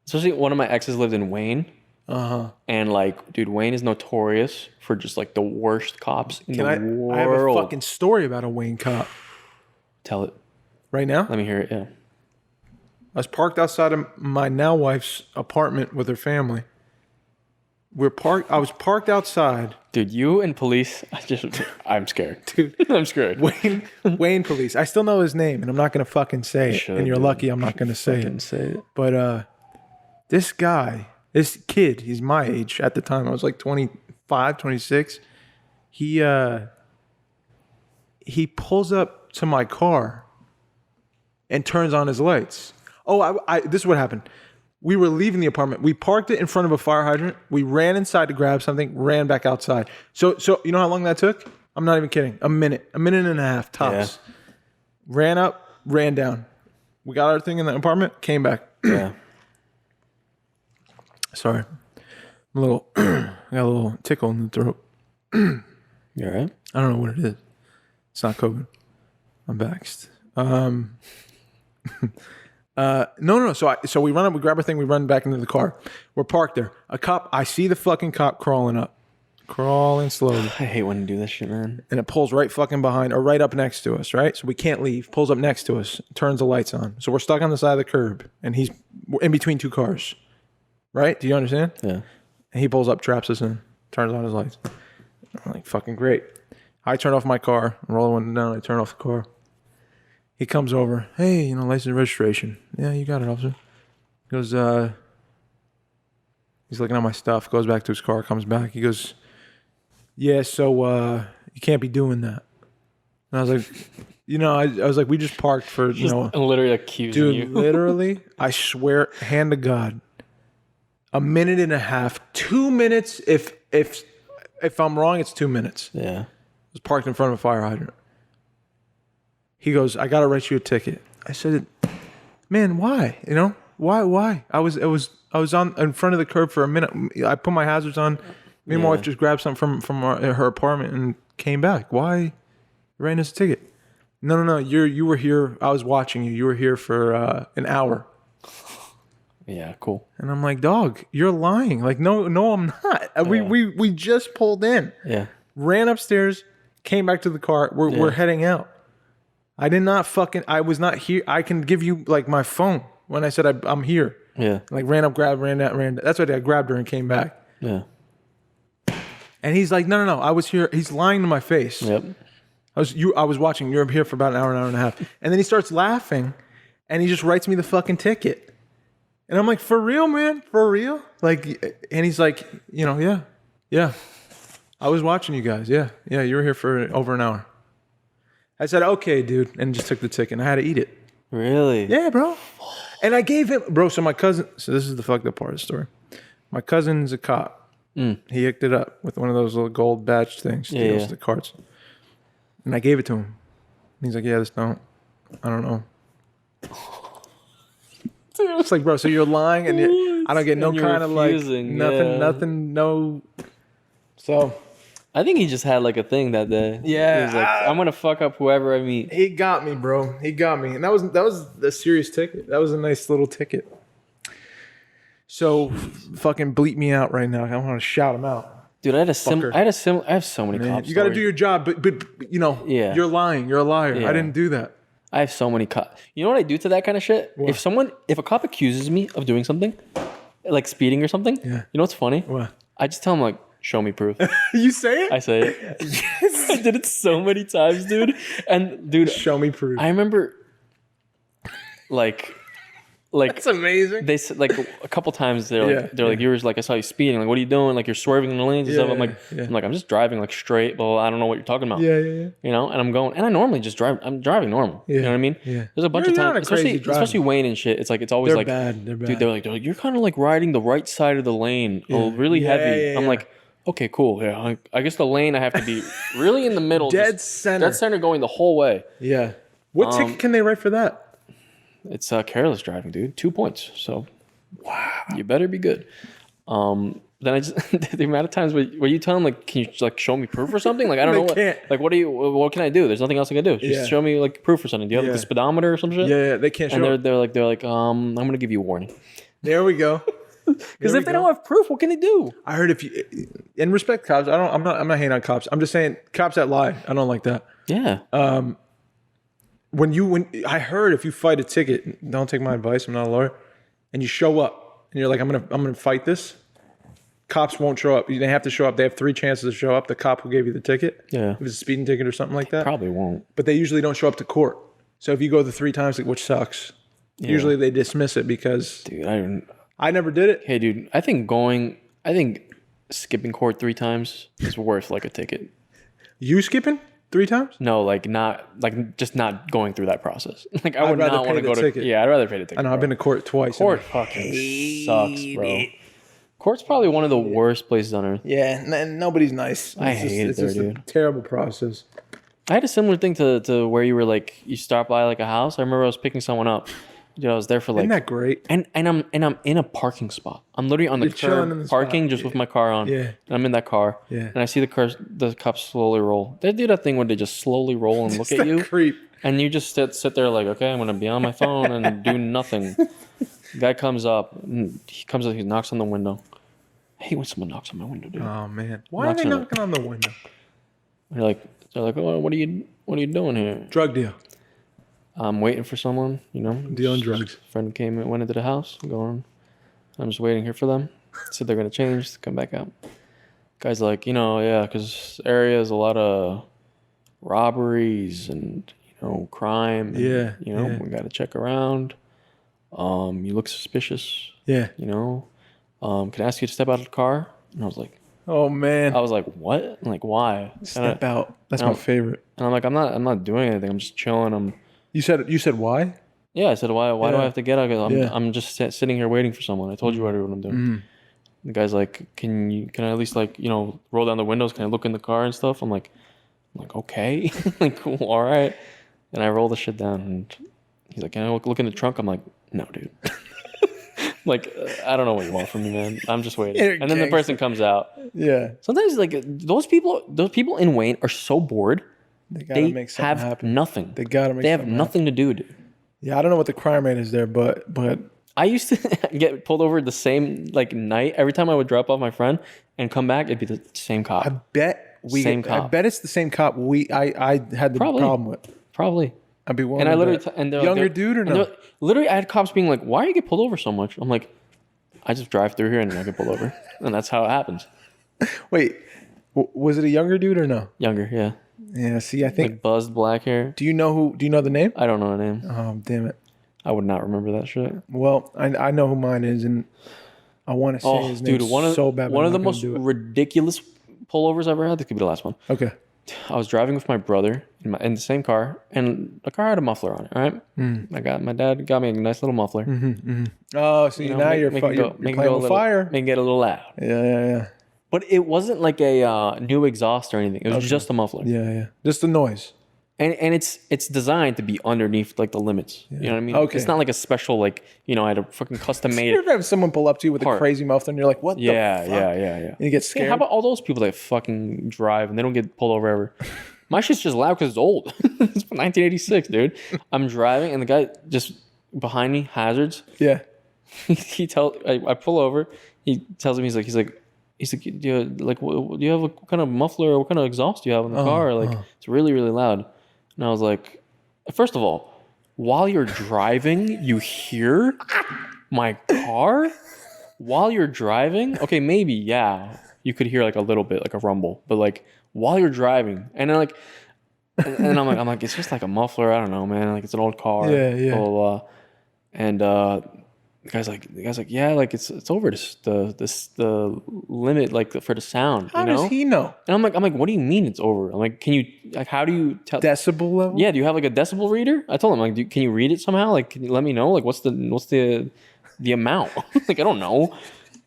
Especially one of my exes lived in Wayne. And like, dude, Wayne is notorious for just like the worst cops in the world. I have a fucking story about a Wayne cop. Tell it. Right now? Let me hear it, yeah. I was parked outside of my now wife's apartment with her family. I was parked outside. Dude, you and police, I'm scared. Dude, I'm scared. Wayne police. I still know his name, and I'm not going to fucking say it. And you're lucky I'm not going to say it. But this kid, he's my age at the time. I was like 25, 26. He pulls up to my car and turns on his lights. Oh, this is what happened. We were leaving the apartment. We parked it in front of a fire hydrant. We ran inside to grab something, ran back outside. So you know how long that took? I'm not even kidding. A minute and a half tops. Yeah. Ran up, ran down. We got our thing in the apartment, came back. Yeah. Sorry. I got a little tickle in the throat. You all right? I don't know what it is. It's not COVID. I'm vaxxed. No. So we run up, we grab our thing, we run back into the car. We're parked there. I see the fucking cop crawling slowly. I hate when you do this shit, man. And it pulls right fucking behind or right up next to us, right? So we can't leave. Pulls up next to us, turns the lights on. So we're stuck on the side of the curb and we're in between two cars, right? Do you understand? Yeah. And he pulls up, traps us in, turns on his lights. I'm like, fucking great. I turn off my car, roll the window down, I turn off the car. He comes over, hey, license and registration. Yeah, you got it, officer. He goes, he's looking at my stuff, goes back to his car, comes back. He goes, yeah, so you can't be doing that. And I was like, I was like, we just parked for, literally accusing dude, you. literally, I swear, hand to God, a minute and a half, 2 minutes. If I'm wrong, it's 2 minutes. Yeah. I was parked in front of a fire hydrant. He goes, I gotta write you a ticket. I said, man, why? Why? I was on in front of the curb for a minute. I put my hazards on. Me and my wife just grabbed something from her apartment and came back. Why? You writing us a ticket? No. You were here. I was watching you. You were here for an hour. Yeah, cool. And I'm like, dog, you're lying. Like, no, I'm not. We just pulled in. Yeah. Ran upstairs, came back to the car. We're heading out. I was not here. I can give you like my phone when I said I'm here. Yeah. Like ran up, grabbed, ran down. That's what I grabbed her and came back. Yeah. And he's like, no. I was here. He's lying to my face. Yep. I was watching. You're here for about an hour and a half. And then he starts laughing and he just writes me the fucking ticket. And I'm like, for real, man? For real? Like, and he's like, yeah. I was watching you guys. Yeah. You were here for over an hour. I said, okay, dude. And just took the ticket and I had to eat it. Really? Yeah, bro. And I gave him, bro. So my cousin, this is the fucked up part of the story. My cousin's a cop. He hooked it up with one of those little gold badge things, steals the cards. And I gave it to him. And he's like, yeah, I don't know. It's like, bro, so you're lying and I don't get no kind of like nothing, no. So I think he just had like a thing that day. Yeah. He was like, I'm going to fuck up whoever I meet. He got me, bro. He got me. And that was a serious ticket. That was a nice little ticket. So fucking bleep me out right now. I want to shout him out. Dude, I have so many cops. You got to do your job, but you're lying. You're a liar. Yeah. I didn't do that. I have so many cops. You know what I do to that kind of shit? What? If a cop accuses me of doing something, like speeding or something, you know what's funny? What? I just tell him like, show me proof. You say it? I say it. Yes. I did it so many times, dude. And dude, show me proof. I remember like that's amazing. They said like a couple times they're like, you were like, I saw you speeding. Like, what are you doing? Like, you're swerving in the lanes and stuff. I'm like, I'm just driving like straight. But I don't know what you're talking about. Yeah. And I'm going, and I normally just drive. I'm driving normal. Yeah. You know what I mean? Yeah. There's a bunch of times, especially Wayne and shit. It's like it's always they're like bad. They're bad. Dude, they're like you're kind of like riding the right side of the lane, really heavy. I'm like, okay, cool. Yeah, I guess the lane I have to be really in the middle, dead center going the whole way. Yeah. What ticket can they write for that? It's careless driving, dude. 2 points. So, wow, you better be good. Then I just the amount of times where you tell them like, can you like show me proof or something? Like I don't know what can I do? There's nothing else I can do. Just show me like proof or something. Do you have like, the speedometer or some shit? Yeah, they can't show. And they're like I'm gonna give you a warning. There we go. Because if they don't have proof, what can they do? I heard if you and respect cops. I'm not hating on cops. I'm just saying cops that lie. I don't like that. Yeah. When I heard if you fight a ticket, don't take my advice. I'm not a lawyer. And you show up and you're like, I'm gonna fight this. Cops won't show up. They have to show up. They have 3 chances to show up. The cop who gave you the ticket. Yeah. If it's a speeding ticket or something like that. Probably won't. But they usually don't show up to court. So if you go the 3 times, which sucks. Yeah. Usually they dismiss it because. Dude, I never did it. Hey, dude, I think skipping court 3 times is worth like a ticket. You skipping 3 times? No, just not going through that process. Like I would not want to go to. Yeah, I'd rather pay the ticket. I know. I've been to court twice. Court fucking sucks, bro. Court's probably one of the worst places on earth. Yeah, and nobody's nice. I hate it there, dude. A terrible process. I had a similar thing to where you were like, you stopped by like a house. I remember I was picking someone up. Dude, I was there for like. Isn't that great? And I'm in a parking spot. I'm literally on the curb parking just with my car on. Yeah. And I'm in that car. Yeah. And I see the cops slowly roll. They do that thing where they just slowly roll and look at you. Creep. And you just sit there like, okay, I'm gonna be on my phone and do nothing. Guy comes up, he knocks on the window. I hate when someone knocks on my window, dude. Oh man, why are they knocking on the window? They're like, oh, what are you doing here? Drug deal. I'm waiting for someone, Dealing drugs. Friend went into the house, going. I'm just waiting here for them. Said they're gonna change, come back out. Guy's like, yeah, because area is a lot of robberies and crime. And, we gotta check around. You look suspicious. Yeah. Can I ask you to step out of the car? And I was like, oh man. I was like, what? I'm like, why? Step out. That's my favorite. And I'm like, I'm not doing anything. I'm just chilling. You said why? Yeah, I said, why do I have to get out? I'm just sitting here waiting for someone. I told you already what I'm doing. Mm-hmm. The guy's like, can I at least roll down the windows? Can I look in the car and stuff? I'm like, okay, all right. And I roll the shit down, and he's like, can I look in the trunk? I'm like, no, dude. I don't know what you want from me, man. I'm just waiting. And then the person comes out. Yeah. Sometimes those people in Wayne are so bored. They gotta make something happen. Nothing. They gotta make. They have nothing to do, dude. Yeah, I don't know what the crime rate is there, but I used to get pulled over the same night every time I would drop off my friend and come back. It'd be the same cop. I bet cop. I bet it's the same cop I had the problem with. Probably. I'd be willing. And I literally younger dude or no? Literally, I had cops being like, "Why do you get pulled over so much?" I'm like, "I just drive through here and I get pulled over," and that's how it happens. Wait, was it a younger dude or no? Younger, yeah. Yeah. See, I think buzzed black hair. Do you know the name? I don't know the name. Oh, damn it. I would not remember that shit. Well, I know who mine is, and I want to say his name so bad. One of the most ridiculous pullovers I've ever had. This could be the last one. Okay. I was driving with my brother in the same car, and the car had a muffler on it. All right. My dad got me a nice little muffler. Oh, so now you're playing with fire. Make it get a little loud. Yeah. But it wasn't like a new exhaust or anything. It was just a muffler. Yeah. Just the noise. And it's designed to be underneath the limits. Yeah. You know what I mean? Okay. It's not like a special I had a fucking custom made. You ever have someone pull up to you with a crazy muffler and you're like, what the fuck? Yeah. And you get scared. How about all those people that fucking drive and they don't get pulled over ever? My shit's just loud because it's old. It's from 1986, dude. I'm driving and the guy just behind me, hazards. Yeah. I pull over. He tells me, he's like, do you have what kind of muffler or what kind of exhaust do you have in the car? It's really, really loud. And I was like, first of all, while you're driving, you hear my car? While you're driving? Okay, maybe, yeah. You could hear a little bit, like a rumble. But while you're driving. And then and I'm like, it's just like a muffler. I don't know, man. It's an old car. Yeah. Blah, blah, blah. And the guy's like, yeah, it's over the limit, for the sound. How does he know? And I'm like, what do you mean it's over? I'm like, can you, how do you tell? Decibel level? Yeah, do you have a decibel reader? I told him, can you read it somehow? Can you let me know? What's the amount? I don't know.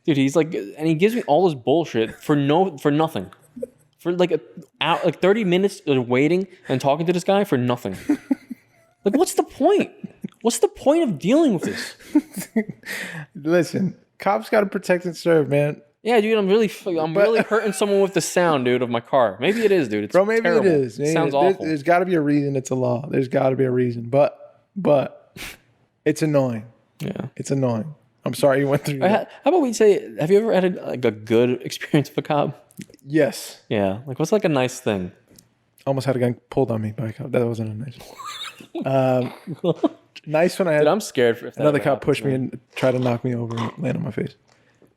Dude, he's and he gives me all this bullshit for nothing. For 30 minutes of waiting and talking to this guy for nothing. What's the point? What's the point of dealing with this? Listen, cops got to protect and serve, man. Yeah, dude, I'm really hurting someone with the sound, dude, of my car. Maybe it is, dude. It's maybe terrible. it is. It sounds awful. There's got to be a reason it's a law. There's got to be a reason. But it's annoying. Yeah. It's annoying. I'm sorry you went through that. How about we say, have you ever had a good experience with a cop? Yes. Yeah. What's a nice thing? Almost had a gun pulled on me by a cop. That wasn't a nice one. Nice one I had. Dude, I'm scared for if another cop pushed me and tried to knock me over and land on my face.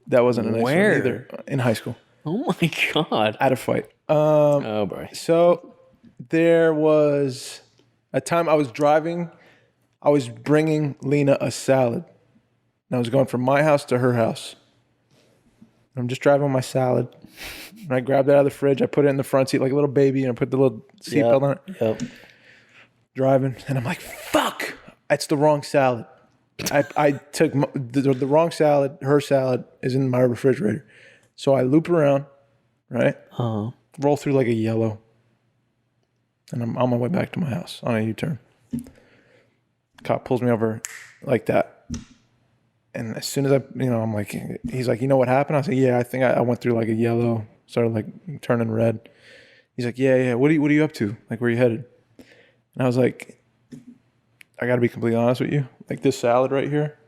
That wasn't a nice one either. In high school. Oh my God. I had a fight. Oh boy. So there was a time I was driving. I was bringing Lena a salad. And I was going from my house to her house. I'm just driving my salad. And I grabbed it out of the fridge. I put it in the front seat like a little baby. And I put the little seatbelt on it. Yep. Driving. And I'm like, fuck. It's the wrong salad. I took the wrong salad. Her salad is in my refrigerator. So I loop around, right? Uh-huh. Roll through a yellow. And I'm on my way back to my house on a U-turn. Cop pulls me over like that. And as soon as I'm like, he's like, you know what happened? I was like, yeah, I think I went through a yellow, started turning red. He's like, yeah. What are you up to? Where are you headed? And I was like, I got to be completely honest with you. Like this salad right here,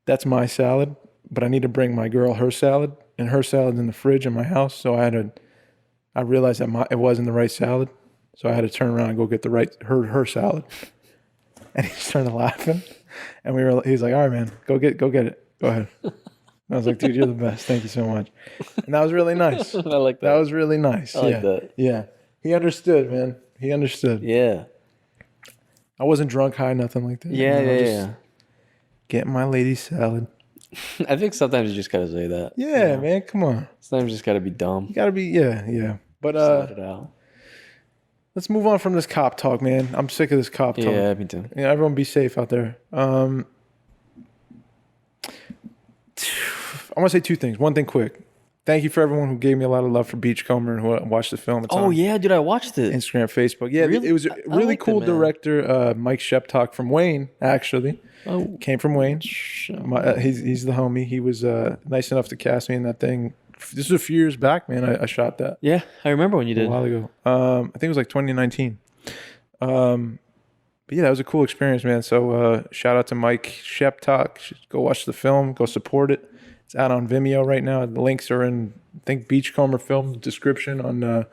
that's my salad, but I need to bring my girl her salad, and her salad's in the fridge in my house. So I realized that it wasn't the right salad. So I had to turn around and go get her salad. And he started laughing. And he's like, all right, man, go get it. Go ahead. I was like, dude, you're the best. Thank you so much. And that was really nice. I like that. That was really nice. I like that. Yeah. He understood, man. He understood. Yeah. I wasn't drunk, high, nothing like that. Yeah, You know, just yeah. getting my lady salad. I think sometimes you just gotta say that. Yeah, man. Come on. Sometimes you just gotta be dumb. You gotta be, yeah. But Let it out. let's move on from this cop talk, man. I'm sick of this cop talk. Yeah, me too. Yeah, everyone be safe out there. I want to say two things. One thing quick. Thank you for everyone who gave me a lot of love for Beachcomber and who watched the film. It's Oh on yeah, dude, I watched it. Instagram, Facebook. Yeah, Really? it was a I really like that, cool man. director, Mike Sheptock from Wayne, actually. Oh, Came from Wayne. He's the homie. He was nice enough to cast me in that thing. This was a few years back, man. I shot that yeah, I remember when you a did. while ago. I think it was like 2019. But yeah, that was a cool experience, man. So shout out to Mike Sheptock. Go watch the film. Go support it. It's out on Vimeo right now. The links are in, I think, Beachcomber Film description on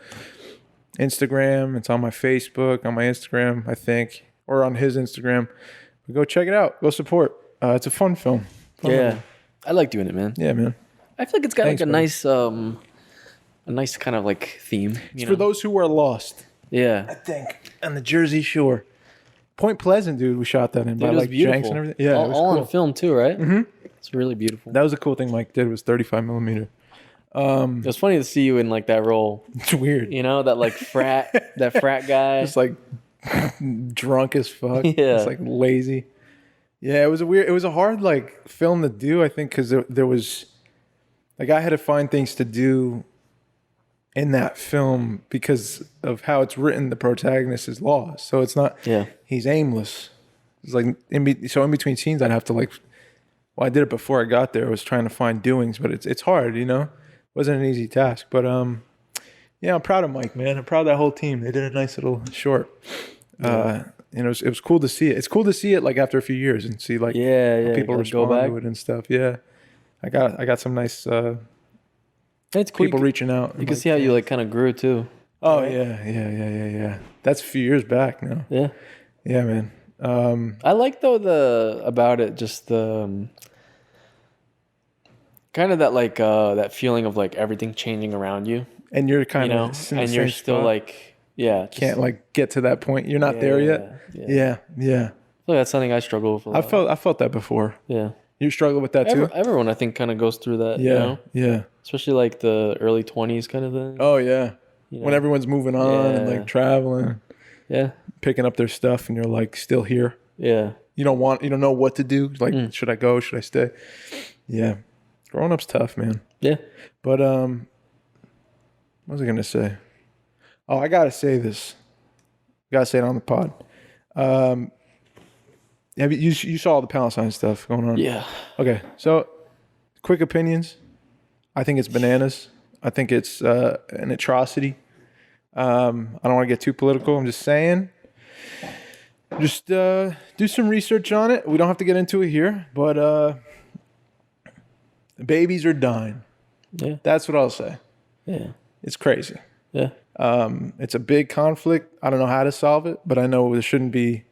Instagram. It's on my Facebook, on my Instagram, I think, or on his Instagram. But go check it out. Go support. It's a fun film. Fun Yeah, movie. I like doing it, man. Yeah, man. I feel like it's got Thanks, like buddy. a nice kind of like theme. It's for those who are lost, I Yeah, think, on the Jersey Shore. Point Pleasant, dude, we shot that in. dude, by it was like beautiful. Jenks and everything. Yeah, all, it was all cool. on film too, right? Mm-hmm. It's really beautiful. That was a cool thing Mike did, was 35 millimeter. It was funny to see you in like that role. It's weird. You know, that like frat guy. It's like drunk as fuck. Yeah. It's like lazy. Yeah, it was a hard like film to do, I think, because there was like I had to find things to do in that film because of how it's written. The protagonist is lost, so it's not. Yeah. He's aimless. It's like in between scenes, I'd have to like. Well, I did it before I got there. I was trying to find doings, but it's hard, you know. It wasn't an easy task, but yeah, I'm proud of Mike, man. I'm proud of that whole team. They did a nice little short. And it was cool to see it. It's cool to see it like after a few years and see like how people like, go respond back. to it and stuff. Yeah, I got some nice It's cool. people reaching out. You can see how you like kind of grew too. Oh yeah. That's a few years back now. Yeah. Yeah, man. I like though about it just the kind of that like that feeling of like everything changing around you, And you're you kind know, of and you're still like just- can't like get to that point. You're not there yet. Yeah. Yeah. I feel like that's something I struggle with a lot. I felt that before. Yeah. You struggle with that too? Everyone I think kind of goes through that. Yeah. You know? Yeah. Especially like the early 20s kind of thing. Oh yeah. you know? When everyone's moving on and Yeah. like traveling, Yeah. picking up their stuff, and you're like still here. Yeah. You don't know what to do. Like, should I go? Should I stay? Yeah. Growing up's tough, man. Yeah. But what was I gonna say? Oh, I gotta say this. Gotta say it on the pod. You saw all the Palestine stuff going on? Yeah. Okay, so quick opinions. I think it's bananas. I think it's an atrocity. I don't want to get too political. I'm just saying. Just do some research on it. We don't have to get into it here, but babies are dying. Yeah. That's what I'll say. Yeah. It's crazy. Yeah. It's a big conflict. I don't know how to solve it, but I know there shouldn't be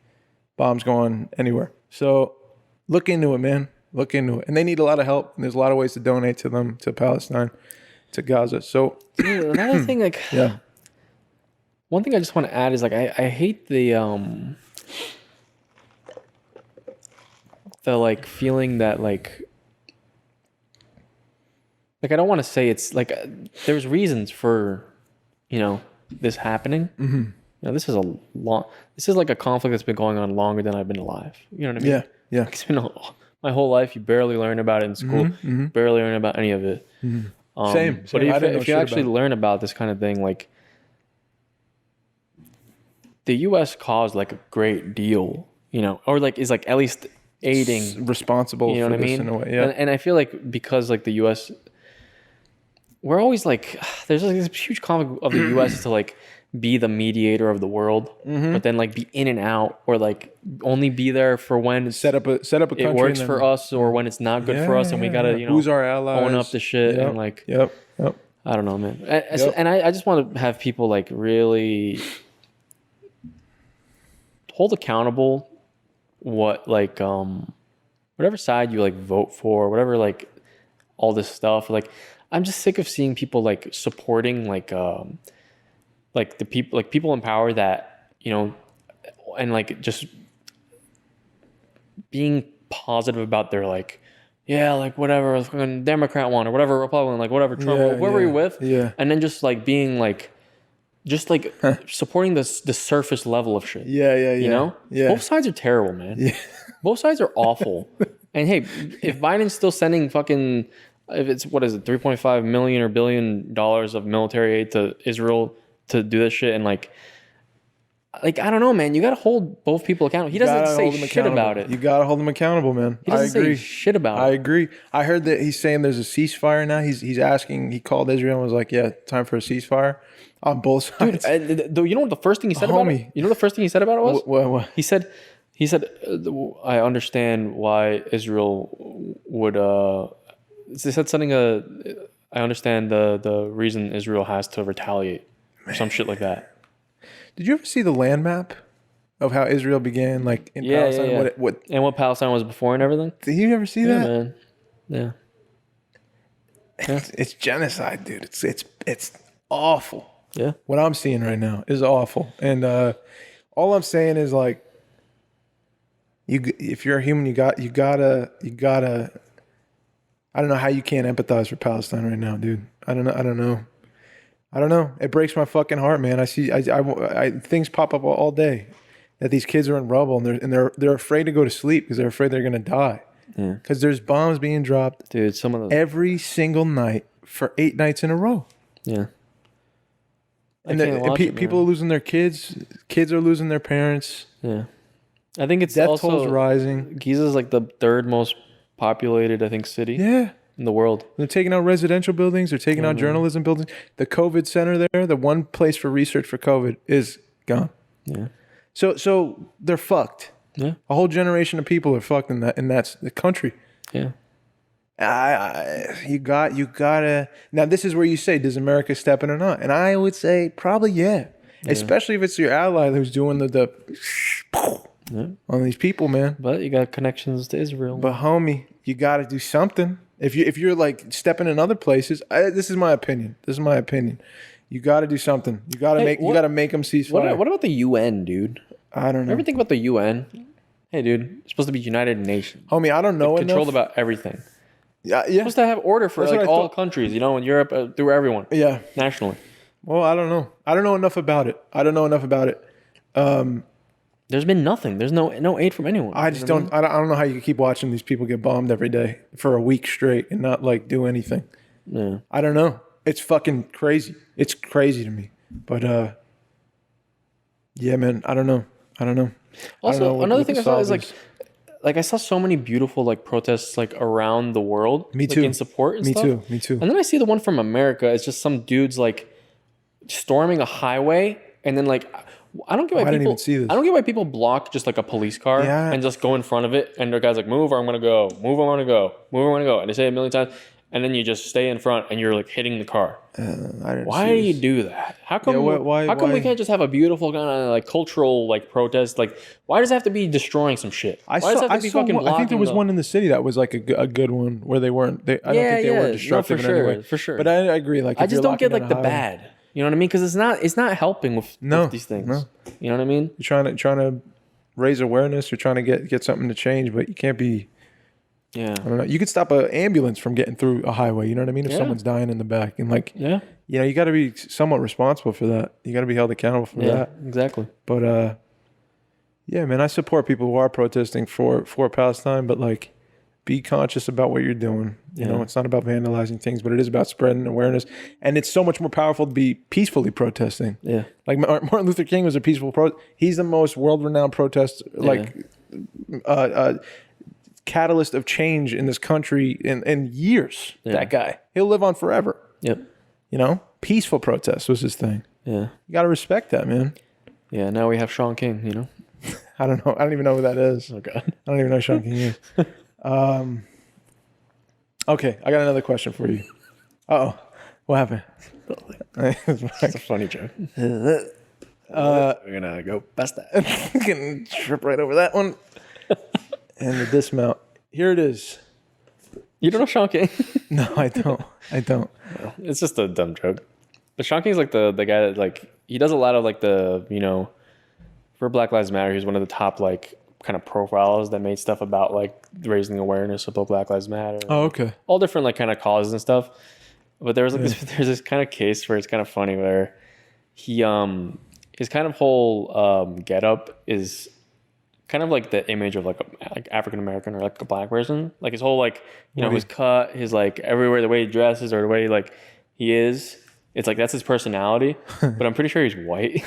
bombs going anywhere. So look into it, man. Look into it. And they need a lot of help. And there's a lot of ways to donate to them, to Palestine, to Gaza. So Dude, another thing, like, yeah. one thing I just want to add is like I hate the like feeling that like I don't want to say it's like there's reasons for this happening. Mm-hmm. This is like a conflict that's been going on longer than I've been alive. You know what I mean? Yeah. Yeah. It's been my whole life. You barely learn about it in school. Mm-hmm. Barely learn about any of it. Same. But I didn't know if you shit actually about it. learn about this kind of thing, like the U.S. caused like a great deal, or like is like at least aiding, responsible you know for what I this mean? in a way. Yeah. And I feel like because like the U.S. we're always like there's like this huge conflict of the U.S. to like be the mediator of the world, but then like be in and out, or like only be there for when Set up a country. it works and for then- us, or when it's not good for us, and we gotta who's our allies? own up to shit. Yep. And like Yep. I don't know, man. And I just want to have people like really hold accountable what like whatever side you like vote for, whatever like all this stuff. Like I'm just sick of seeing people like supporting like the people in power that, you know, and like just being positive about their like, yeah, like whatever fucking Democrat one or whatever Republican, like whatever Trump, or whoever you're with, and then just like being like, just like supporting the surface level of shit. You know, both sides are terrible, man. Both sides are awful. And hey, if Biden's still sending fucking, if it's what is it, 3.5 million or $1 billion of military aid to Israel to do this shit, and like I don't know, man. You got to hold both people accountable. He doesn't say shit about it. You got to hold them accountable, man. He doesn't say shit about it. I agree. I heard that he's saying there's a ceasefire now. He's asking. He called Israel and was like, "Yeah, time for a ceasefire on both sides." Dude, you know what the first thing he said about it? You know what the first thing he said about it was? What? He said, I understand why Israel would. They said something. I understand the reason Israel has to retaliate or some shit like that. Did you ever see the land map of how Israel began, like in Palestine? Yeah. What? And what Palestine was before and everything? Did you ever see that? Man. Yeah. It's genocide, dude. It's awful. Yeah. What I'm seeing right now is awful, and all I'm saying is like, if you're a human, you gotta. I don't know how you can't empathize for Palestine right now, dude. I don't know. It breaks my fucking heart, man. I see, I things pop up all day that these kids are in rubble and they're afraid to go to sleep because they're afraid they're gonna die. Yeah. Because there's bombs being dropped, Dude, some of those. every single night for 8 nights in a row. Yeah. And people are losing their kids. Kids are losing their parents. Yeah. I think it's Death also tolls rising. Giza's like the third most populated, I think, city Yeah. in the world. They're taking out residential buildings. They're taking out journalism buildings. The COVID center there, the one place for research for COVID, is gone. Yeah. So they're fucked. Yeah. A whole generation of people are fucked and that's the country. Yeah. You gotta. Now this is where you say, does America step in or not? And I would say probably yeah. Especially if it's your ally who's doing the on these people, man. But you got connections to Israel. But homie, you got to do something. If you're like stepping in other places, this is my opinion. You got to do something. You got to make them cease fire. What about the UN, dude? I don't know. Ever think about the UN? Hey, dude, it's supposed to be United Nations. Homie, I don't know enough. Controlled about everything. Yeah. Supposed to have order for That's like what I all thought. countries, you know, in Europe, through everyone. Yeah. Nationally. Well, I don't know. I don't know enough about it. There's been nothing. There's no aid from anyone. I just don't. I don't know how you can keep watching these people get bombed every day for a week straight and not like do anything. Yeah. I don't know. It's fucking crazy. It's crazy to me. But yeah, man. I don't know. Also, another thing I saw is solve like I saw so many beautiful like protests like around the world. Me like, too. in support and Me stuff. too. And then I see the one from America. It's just some dudes like storming a highway, and then like I don't get why I didn't people. even see this. I don't get why people block just like a police car and just go in front of it, and their guy's like, "Move, or I'm gonna go. Move, I want to go. Move, I want to go." And they say it a million times, and then you just stay in front, and you're like hitting the car. Why do you do that? How come? How come we can't just have a beautiful kind of like cultural like protest? Like, why does it have to be destroying some shit? Why does it have to be fucking blocking? I think there was one in the city that was like a good one where they weren't. I don't think they were destructive in any way. For sure. But I agree. Like, I if just you're don't get locking like the in a highway- bad. You know what I mean? Because it's not helping with these things. No. You know what I mean? You're trying to raise awareness. You're trying to get something to change, but you can't be. Yeah. I don't know. You could stop an ambulance from getting through a highway. You know what I mean? If someone's dying in the back, and like, Yeah. you got to be somewhat responsible for that. You got to be held accountable for Yeah. that. Exactly. But yeah, man, I support people who are protesting for Palestine, but like, be conscious about what you're doing. You know, it's not about vandalizing things, but it is about spreading awareness. And it's so much more powerful to be peacefully protesting. Yeah. Like Martin Luther King was a peaceful he's the most world-renowned protest, catalyst of change in this country in years. Yeah. That guy, he'll live on forever. Yep. You know, peaceful protest was his thing. Yeah. You gotta respect that, man. Yeah. Now we have Sean King. You know. I don't know. I don't even know who that is. Oh God. I don't even know who Sean King is. Okay, I got another question for you. Uh-oh. What happened? That's a funny joke. We're gonna go past that. Can trip right over that one. And the dismount. Here it is. You don't know Sean King? No, I don't. I don't. It's just a dumb joke. But Sean King's like the guy that like he does a lot of like the for Black Lives Matter. He's one of the top like kind of profiles that made stuff about like raising awareness about Black Lives Matter. Oh, okay. All different like kind of causes and stuff. But there was like there's this kind of case where it's kind of funny where he his kind of whole getup is kind of like the image of like African American or like a black person. Like his whole like his cut, his like everywhere, the way he dresses or the way like he is. It's like that's his personality. But I'm pretty sure he's white.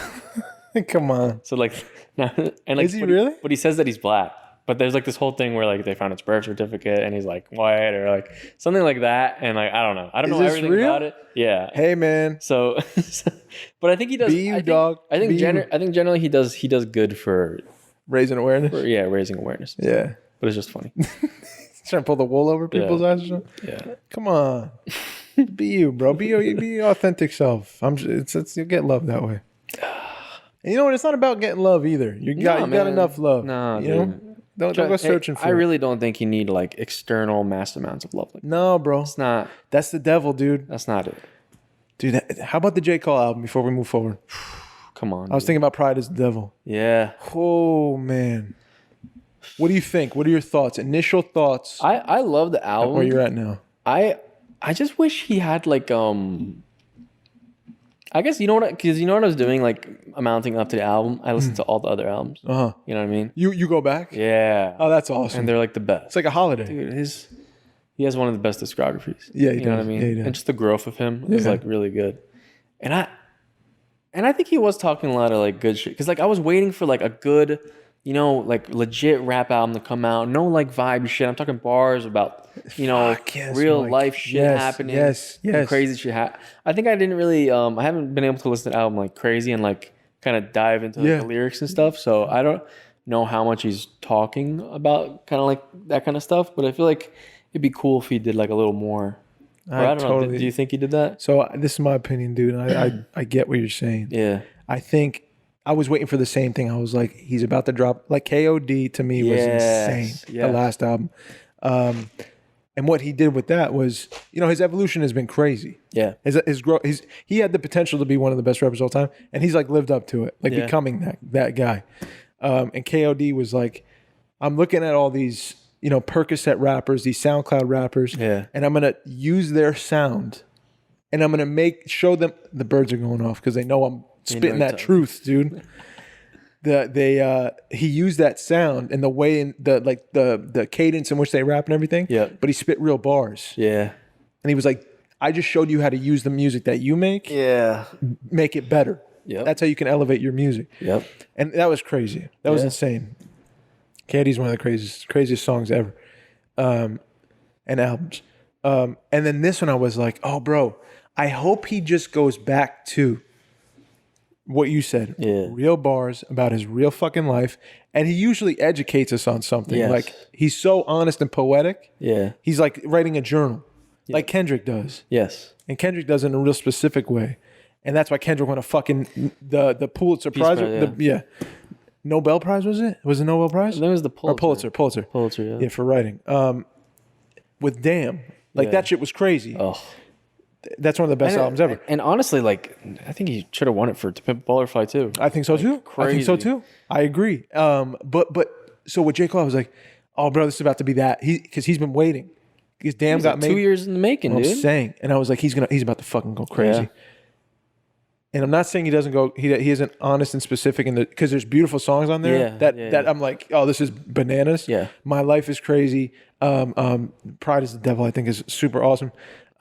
Come on. So like, and like, is he really? But he says that he's black. But there's like this whole thing where like they found his birth certificate and he's like white or like something like that. And like I don't know. I don't know everything real? about it. Yeah. Hey man. So, but I think he does. Be you, dog. I think Be you. I think generally he does good for Raising awareness. raising awareness. Yeah. But it's just funny. Trying to pull the wool over people's eyes or something. Yeah. Come on. Be you, bro. Be your authentic self. You'll get love that way. And you know what? It's not about getting love either. You got enough love. No, you dude. know? Don't go searching for it. I really don't think you need like external mass amounts of love. Like No, bro. it's not. That's the devil, dude. That's not it. Dude, how about the J. Cole album before we move forward? Come on. I was thinking about Pride is the Devil. Yeah. Oh, man. What do you think? What are your thoughts? Initial thoughts I love the album. where you're at now? I just wish he had like I guess you know what I was doing like amounting up to the album. I listened to all the other albums. Uh-huh. You know what I mean? You go back? Yeah. Oh, that's awesome. And they're like the best. It's like a holiday. Dude, he has one of the best discographies. Yeah, he you know does. what I mean? Yeah, he does. And just the growth of him is Yeah. like really good. And I think he was talking a lot of like good shit. Cause like I was waiting for like a good, like legit rap album to come out. No like vibe shit. I'm talking bars about, yes, real Mike. life shit Yes, happening. yes. and crazy shit. I think I didn't really, I haven't been able to listen to the album like crazy and like kind of dive into like, the lyrics and stuff. So I don't know how much he's talking about kind of like that kind of stuff. But I feel like it'd be cool if he did like a little more. Or I don't know. Do you think he did that? So this is my opinion, dude. And I get what you're saying. Yeah. I think I was waiting for the same thing. I was like, he's about to drop. Like KOD to me was insane. Yeah. The last album. And what he did with that was, his evolution has been crazy. Yeah. His growth. He had the potential to be one of the best rappers of all time, and he's like lived up to it, like becoming that guy. And KOD was like, I'm looking at all these, Percocet rappers, these SoundCloud rappers, and I'm gonna use their sound, and I'm gonna show them the birds are going off because they know I'm spitting that truth, dude. He used that sound and the way in the cadence in which they rap and everything. Yeah. But he spit real bars. Yeah. And he was like, I just showed you how to use the music that you make. Yeah. Make it better. Yep. That's how you can elevate your music. Yep. And that was crazy. That was insane. Candy's one of the craziest songs ever. And albums. And then this one I was like, oh bro, I hope he just goes back to what you said. Yeah. Real bars about his real fucking life. And he usually educates us on something. Yes. Like he's so honest and poetic. Yeah. He's like writing a journal. Like Kendrick does. Yes. And Kendrick does it in a real specific way. And that's why Kendrick won a fucking the Pulitzer Prize. Nobel Prize, was it? Was it Nobel Prize? That was the Pulitzer. Or Pulitzer. Pulitzer, yeah. Yeah, for writing. With Damn. Like that shit was crazy. Oh. That's one of the best albums ever. And honestly, like, I think he should have won it for To Pimp a Butterfly too. I think so too. I think so too. I agree. But so with J. Cole, I was like, oh, bro, this is about to be that. Because he's been waiting. Because Damn got made 2 years in the making, dude. I'm saying. And I was like, he's about to fucking go crazy. Yeah. And I'm not saying he doesn't go. He isn't honest and specific because there's beautiful songs on there that I'm like, oh, this is bananas. Yeah. My Life is Crazy. Pride is the Devil, I think, is super awesome.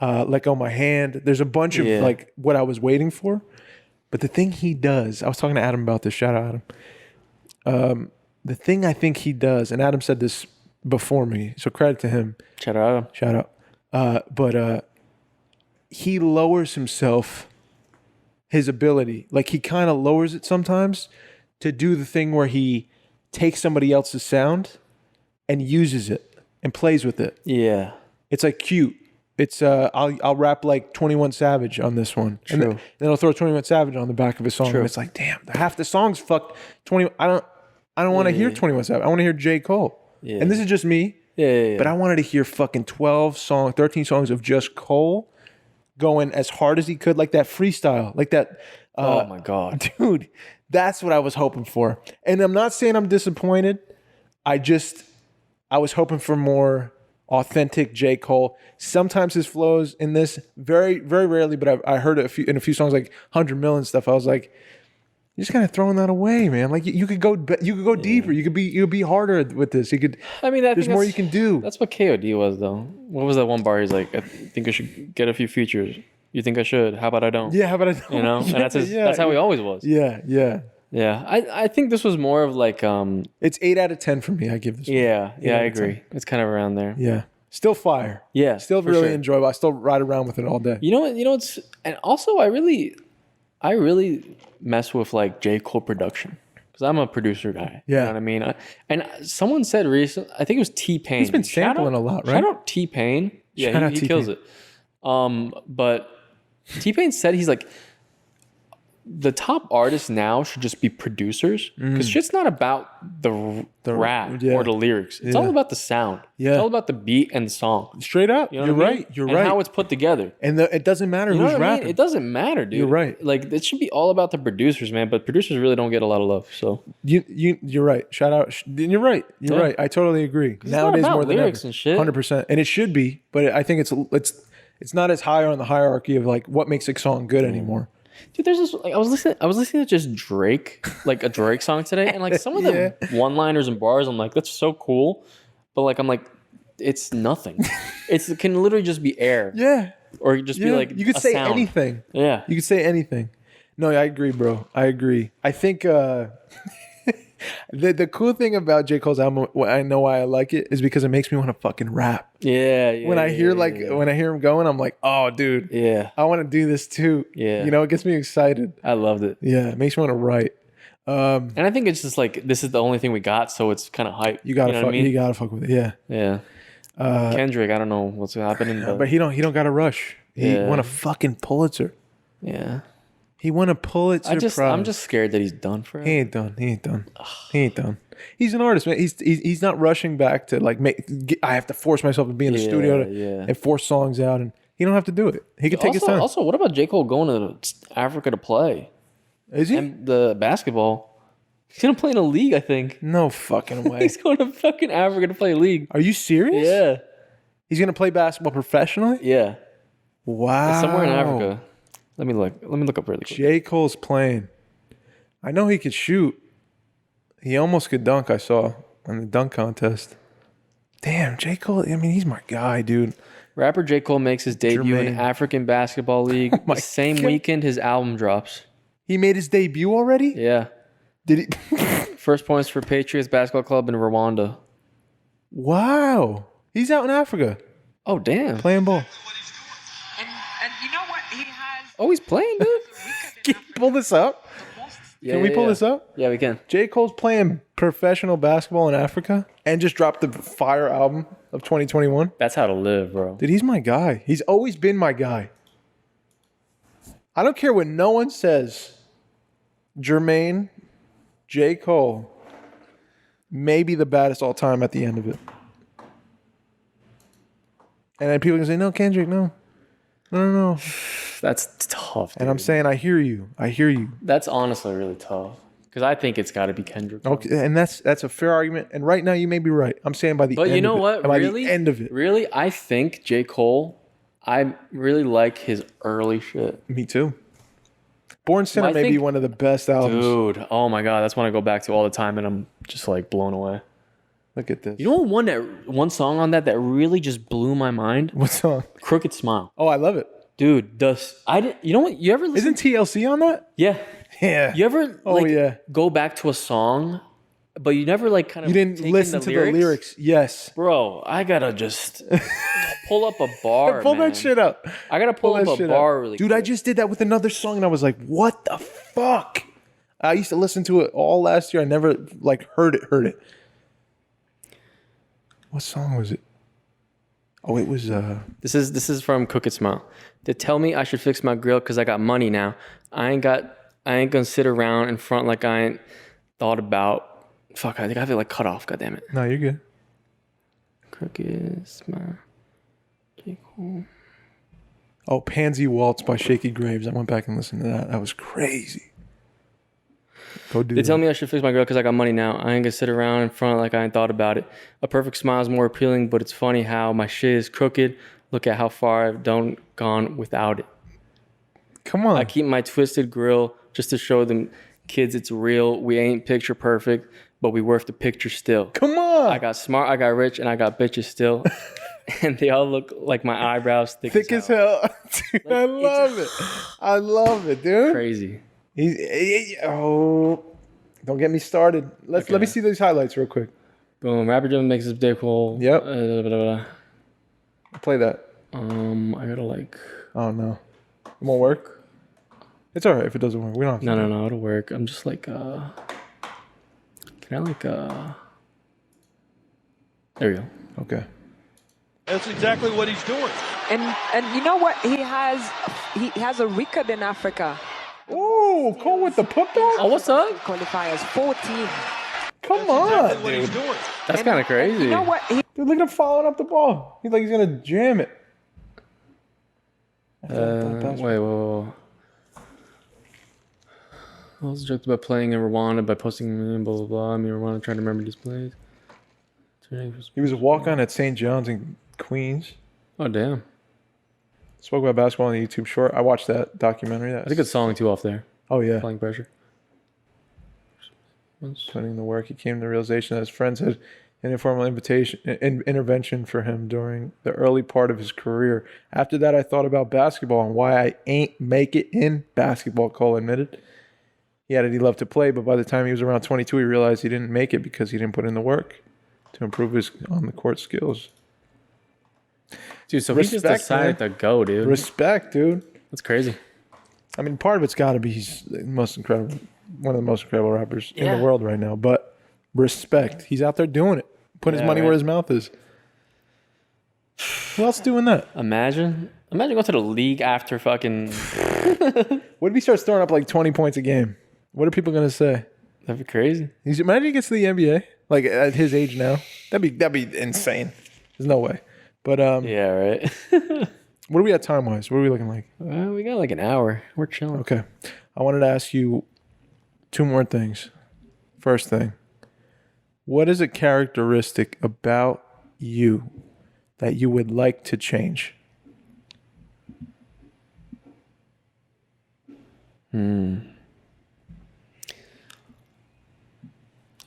Let Go My Hand. There's a bunch of like what I was waiting for. But the thing he does, I was talking to Adam about this. Shout out Adam. The thing I think he does, and Adam said this before me, so credit to him. Shout out Adam. Shout out. But he lowers himself his ability. Like he kind of lowers it sometimes to do the thing where he takes somebody else's sound and uses it and plays with it. Yeah. It's like cute. It's I'll rap like 21 Savage on this one. True. And then I'll throw 21 Savage on the back of his song. True. And it's like, damn, half the song's fucked. 20. I don't want to hear 21 Savage. I want to hear J. Cole. Yeah. And this is just me. Yeah. But I wanted to hear fucking 13 songs of just Cole going as hard as he could, like that freestyle, like that. Oh my God. Dude, that's what I was hoping for. And I'm not saying I'm disappointed. I was hoping for more authentic J. Cole. Sometimes his flows in this, very, very rarely, but I heard it in a few songs like 100 Million stuff. I was like, you're just kind of throwing that away, man. Like you could go deeper. You could be harder with this. There's more you can do. That's what KOD was, though. What was that one bar? He's like, I think I should get a few features. You think I should? How about I don't? Yeah, how about I don't? You know, and that's how he always was. Yeah. I think this was more of like It's 8 out of 10 for me. I give this. Yeah, I out of agree. 10. It's kind of around there. Yeah, still fire. Yeah, still for really sure. enjoyable. I still ride around with it all day. You know what? And also I really mess with like J. Cole production because I'm a producer guy. Yeah. You know what I mean? And someone said recently, I think it was T-Pain. He's been sampling a lot, right? Shout out T-Pain. Yeah, Shout out he kills T-Pain. it. But T-Pain said he's like, the top artists now should just be producers because shit's not about the rap or the lyrics. It's all about the sound. Yeah. It's all about the beat and the song. Straight up. You know You're what I mean? right. You're and right. how it's put together. And it doesn't matter You know who's what I mean? rapping. It doesn't matter, dude. You're right. Like it should be all about the producers, man. But producers really don't get a lot of love. So You're right. Shout out. You're right. You're right. I totally agree. Nowadays more than lyrics ever. and shit. 100%. And it should be, but I think it's not as high on the hierarchy of like what makes a song good anymore. Dude, there's this. Like, I was listening to just Drake, like a Drake song today, and like some of the one-liners and bars, I'm like, that's so cool, but like I'm like, it's nothing. It can literally just be air. Yeah. Or just be like you could a say sound. anything. Yeah. You could say anything. No, I agree, bro. I agree. I think the cool thing about J. Cole's album, I know why I like it, is because it makes me want to fucking rap. Yeah. When I hear when I hear him going, I'm like, oh, dude. Yeah. I want to do this too. Yeah. You know, it gets me excited. I loved it. Yeah, it makes me want to write. And I think it's just like this is the only thing we got, so it's kind of hype. You gotta know fuck. what I mean? You gotta fuck with it. Yeah. Yeah. Kendrick, I don't know what's happening, But he don't gotta rush. He Yeah. won a fucking Pulitzer. yeah. He won a Pulitzer Prize. I'm just scared that he's done for it. He ain't done. He ain't done. He's an artist, man. He's not rushing back to like I have to force myself to be in the studio and force songs out, and he don't have to do it. He can take his time. Also, what about J. Cole going to Africa to play? Is he? And the basketball. He's gonna play in a league, I think. No fucking way. He's going to fucking Africa to play a league. Are you serious? Yeah. He's gonna play basketball professionally? Yeah. Wow. It's somewhere in Africa. Let me look up really quick. J. Cole's playing. I know he could shoot. He almost could dunk, I saw on the dunk contest. Damn, J. Cole, I mean, he's my guy, dude. Rapper J. Cole makes his debut in Jermaine. African Basketball League. my The same God. weekend his album drops. He made his debut already? Yeah. Did he? First points for Patriots Basketball Club in Rwanda. Wow. He's out in Africa Oh, damn. playing ball. And you know what? He has Oh, he's playing, dude. Can you pull this up? Yeah, Can we pull this up? Yeah, we can. J. Cole's playing professional basketball in Africa and just dropped the fire album of 2021. That's how to live, bro. Dude, he's my guy. He's always been my guy. I don't care what no one says. Jermaine, J. Cole, maybe the baddest all time at the end of it. And then people can say, no, Kendrick, no. No. That's tough, dude. And I'm saying, I hear you. I hear you. That's honestly really tough. Because I think it's got to be Kendrick. Okay, and that's a fair argument. And right now, you may be right. I'm saying by the But end you know of it. what? By Really? the end of it. Really, I think J. Cole, I really like his early shit. Me too. Born Sinner I may be think- one of the best albums. Dude, oh my God. That's one I go back to all the time and I'm just like blown away. Look at this. You know one song on that really just blew my mind? What song? Crooked Smile. Oh, I love it. Dude, you know what? You ever listen? Isn't TLC on that? Yeah. Yeah. You ever Oh, yeah. go back to a song but you never like kind of You didn't take in listen to the lyrics. Yes. Bro, I gotta just pull up a bar. Pull man. that shit up. I gotta pull up that a shit bar up. really Dude, quick. I just did that with another song and I was like, what the fuck? I used to listen to it all last year. I never like heard it. What song was it? Oh, it was This is from Cook It Smile. They tell me I should fix my grill because I got money now. I ain't gonna sit around in front like I ain't thought about. Fuck, I think I have it like cut off. God damn it. No, you're good. Cook It Smile. Okay, cool. Oh, Pansy Waltz by Shaky Graves. I went back and listened to that. That was crazy. Go do They that. tell me I should fix my grill because I got money now. I ain't gonna sit around in front like I ain't thought about it. A perfect smile is more appealing, but it's funny how my shit is crooked. Look at how far I've gone without it. Come on. I keep my twisted grill just to show them kids it's real. We ain't picture perfect, but we worth the picture still. Come on. I got smart, I got rich, and I got bitches still. And they all look like my eyebrows thick as hell. Dude, Like, I love it. I love it, dude. Crazy. Oh, don't get me started. Let me see these highlights real quick. Boom. Rapper Jim makes his dick hole. Yep. Play that. I gotta like. Oh no, it won't work. It's all right if it doesn't work. We don't have to. No, it'll work. I'm just like. Can I like There we go. Okay. That's exactly what he's doing. And you know what? He has a record in Africa. Ooh, Cole with the put back. Oh, what's up? Qualifiers 14. Come on, Exactly what he's dude. doing. That's kind of crazy. You know what? Dude, look at him following up the ball. He's like he's gonna jam it. Wait. I was joked about playing in Rwanda by posting blah blah blah. I mean Rwanda trying to remember these plays. He was a walk-on at St. John's in Queens. Oh damn. Spoke about basketball on the YouTube short. I watched that documentary. That's a good song too off there. Oh yeah. Applying pressure. Putting in the work, he came to the realization that his friends had an informal intervention for him during the early part of his career. After that, I thought about basketball and why I ain't make it in basketball, Cole admitted. He added he loved to play, but by the time he was around 22, he realized he didn't make it because he didn't put in the work to improve his on-the-court skills. Dude, so he just decided to go, dude. Respect, dude. That's crazy. I mean, part of it's got to be he's the most incredible, one of the most incredible rappers in Yeah. the world right now. But respect, he's out there doing it, putting his money where his mouth is. Who else doing that? Imagine going to the league after fucking. What if he starts throwing up like 20 points a game? What are people gonna say? That'd be crazy. Imagine he gets to the NBA, like at his age now. That'd be insane. There's no way. But Yeah, right. what are we at time wise? What are we looking like? We got like an hour. We're chilling. Okay, I wanted to ask you two more things. First thing, what is a characteristic about you that you would like to change?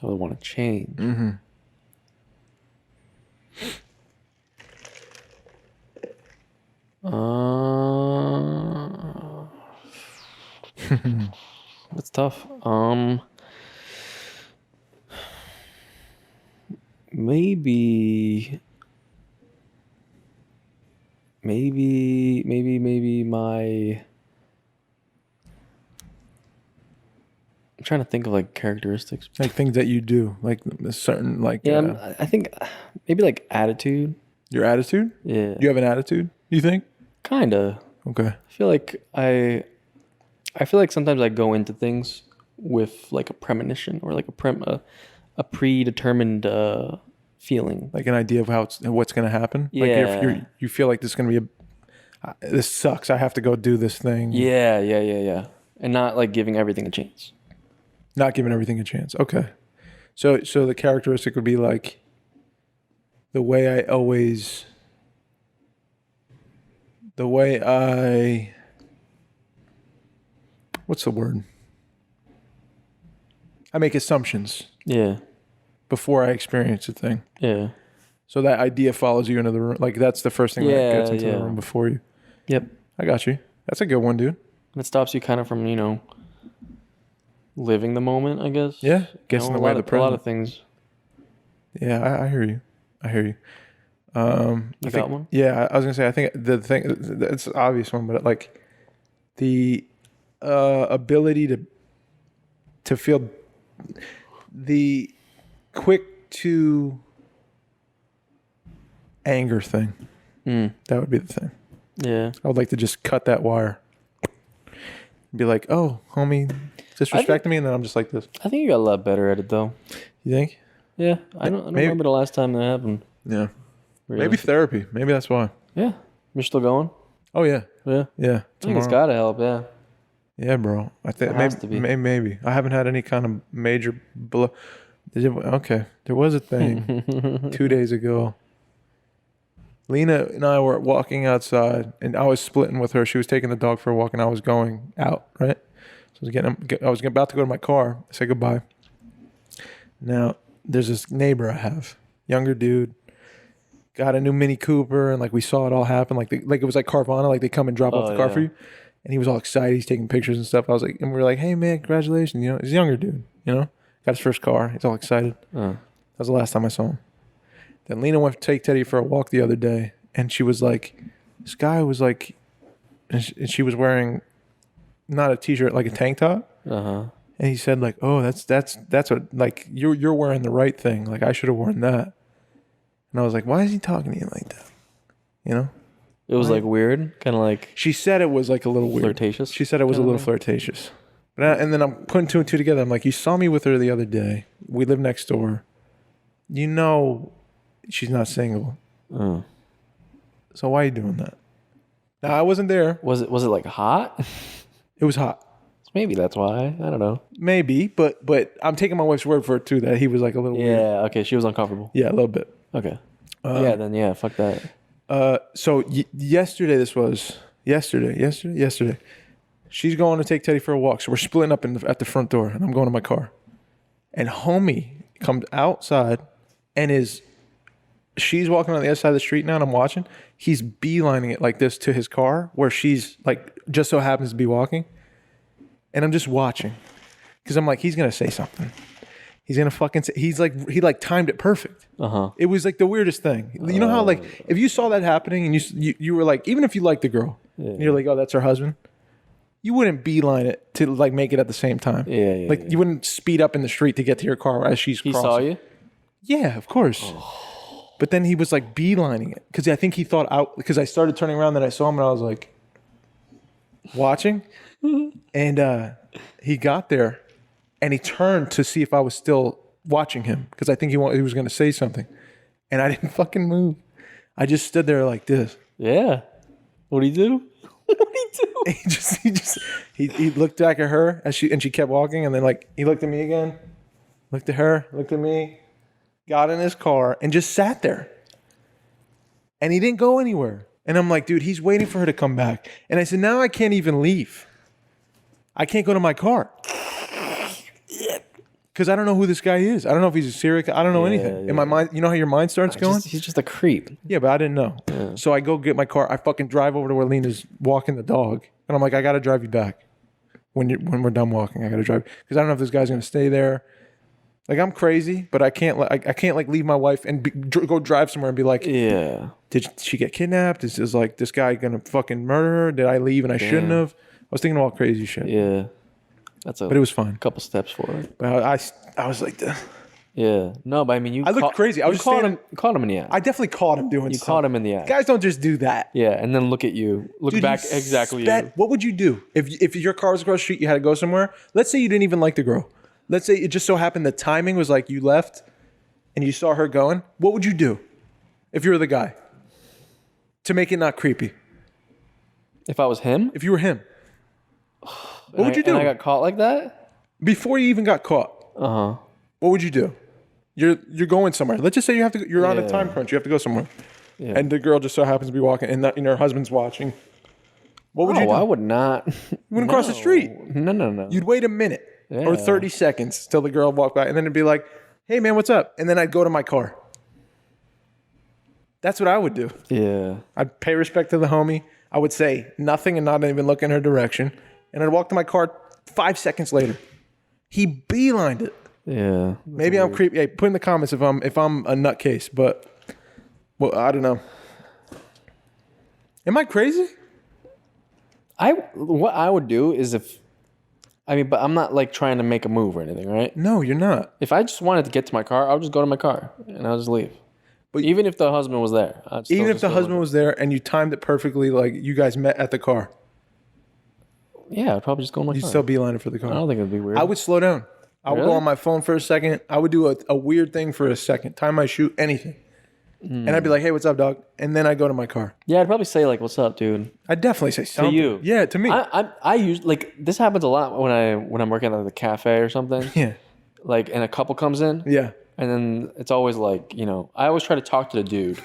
I would want to change. That's tough. Maybe my. I'm trying to think of like characteristics. Like things that you do, like a certain like Yeah, I think maybe like attitude. your attitude. Yeah, You have an attitude, you think? kinda. Okay. I feel like I feel like sometimes I go into things with like a premonition or like a predetermined feeling. Like an idea of what's going to happen. Like Yeah. you feel like this is going to be this sucks. I have to go do this thing. Yeah, and not like giving everything a chance. Not giving everything a chance. Okay. So the characteristic would be like the way I what's the word? I make assumptions Yeah, before I experience a thing. yeah, So that idea follows you into the room. Like that's the first thing that gets into the Yeah. room before you. yep. I got you. That's a good one, dude. And it stops you kind of from living the moment, I guess. Yeah, gets in the way of the present. A lot of things. Yeah, I hear you. You got one? Yeah, I was gonna say. I think the thing, it's an obvious one, but like the ability to feel the quick to anger thing. That would be the thing. Yeah. I would like to just cut that wire. Be like, oh, homie, disrespecting me, and then I'm just like this. I think you got a lot better at it though. You think? Yeah. I don't remember the last time that happened. Yeah. Really. Maybe therapy. Maybe that's why. Yeah. You're still going? Oh yeah. Yeah. Yeah. I think it's gotta help, yeah. Yeah, bro. I think It has to be. maybe. I haven't had any kind of major blow. Okay. There was a thing 2 days ago. Lena and I were walking outside, and I was splitting with her. She was taking the dog for a walk, and I was going out, right? So I was about to go to my car. I said goodbye. Now, there's this neighbor I have, younger dude, got a new Mini Cooper, and like we saw it all happen. Like it was like Carvana, like they come and drop off the car for you. And he was all excited. He's taking pictures and stuff. I was like, and we were like, hey man, congratulations. You know, he's a younger dude, you know, got his first car. He's all excited. That was the last time I saw him. Then Lena went to take Teddy for a walk the other day, and she was like, this guy was like, and she was wearing not a t-shirt, like a tank top. And he said like, oh, that's what, like you're wearing the right thing. Like I should have worn that. And I was like, why is he talking to you like that? You know? It was like weird, kind of like. She said it was like a little weird. Flirtatious? She said it was a little flirtatious. And then I'm putting two and two together. I'm like, you saw me with her the other day. We live next door. You know she's not single. So why are you doing that? Now, I wasn't there. Was it like hot? It was hot. Maybe that's why. I don't know. Maybe, but I'm taking my wife's word for it too, that he was like a little weird. Yeah, okay. She was uncomfortable. Yeah, a little bit. Okay. Fuck that. So yesterday, yesterday, she's going to take Teddy for a walk. So we're splitting up at the front door, and I'm going to my car. And homie comes outside and she's walking on the other side of the street now, and I'm watching. He's beelining it like this to his car, where she's like just so happens to be walking. And I'm just watching, because I'm like, he's gonna say something. He's gonna fucking say. He timed it perfect. It was like the weirdest thing. You know how like if you saw that happening and you were like, even if you liked the girl, and you're like, oh, that's her husband, you wouldn't beeline it to like make it at the same time. Like you wouldn't speed up in the street to get to your car as she's crossing. He saw you? Yeah, of course. But then he was like beelining it, because I think he thought out, because I started turning around, then I saw him, and I was like watching, and he got there, and he turned to see if I was still watching him, because I think he was going to say something, and I didn't fucking move. I just stood there like this. Yeah. What'd he do? He looked back at her and she kept walking, and then like he looked at me again, looked at her, looked at me, got in his car, and just sat there. And he didn't go anywhere. And I'm like, dude, he's waiting for her to come back. And I said, now I can't even leave. I can't go to my car. Because I don't know who this guy is. I don't know if he's a serial killer. I don't know anything. In my mind, you know how your mind starts going? He's just a creep. Yeah, but I didn't know. Yeah. So I go get my car. I fucking drive over to where Lena's walking the dog. And I'm like, I got to drive you back. When we're done walking, I got to drive. Because I don't know if this guy's going to stay there. Like, I'm crazy, but I can't like leave my wife and go drive somewhere and be like, yeah, did she get kidnapped? Is like this guy gonna fucking murder her? Did I leave and I shouldn't have? I was thinking of all crazy shit. Yeah, but it was fine. Couple steps forward. But I was like this. Yeah, no, but I mean, I looked crazy. I was caught him in the act. I definitely caught him doing. You caught him in the act. Guys don't just do that. Yeah, and then look at you. Look back exactly. What would you do if your car was across the street? You had to go somewhere. Let's say you didn't even like the girl. Let's say it just so happened the timing was like you left and you saw her going. What would you do if you were the guy? To make it not creepy. If I was him? If you were him. What would you do? And I got caught like that? Before you even got caught. Uh-huh. What would you do? You're going somewhere. Let's just say you're on a time crunch. You have to go somewhere. Yeah. And the girl just so happens to be walking and her husband's watching. What would you do? I would not. You wouldn't cross the street. No. You'd wait a minute. Yeah. Or 30 seconds till the girl walked by, and then it'd be like, hey man, what's up? And then I'd go to my car. That's what I would do. Yeah. I'd pay respect to the homie. I would say nothing and not even look in her direction. And I'd walk to my car 5 seconds later. He beelined it. Yeah. Maybe I'm creepy. Hey, put in the comments if I'm a nutcase, but well, I don't know. Am I crazy? What I would do is but I'm not like trying to make a move or anything, right? No, you're not. If I just wanted to get to my car, I'll just go to my car and I'll just leave. But even if the husband was there, even if the husband was there and you timed it perfectly, like you guys met at the car, yeah, I'd probably just go to my you car. still beeline it for the car. I don't think it'd be weird. I would slow down. I would Really? go on my phone for a second. I would do a weird thing for a second, time my shoe, anything, and I'd be like, "Hey, what's up, dog?" And then I go to my car. Yeah, I'd probably say like, "What's up, dude?" I'd definitely say something To you. Yeah, to me. I use like this happens a lot when I'm working at the cafe or something. Yeah, Like, and a couple comes in. yeah. And then it's always like, I always try to talk to the dude. So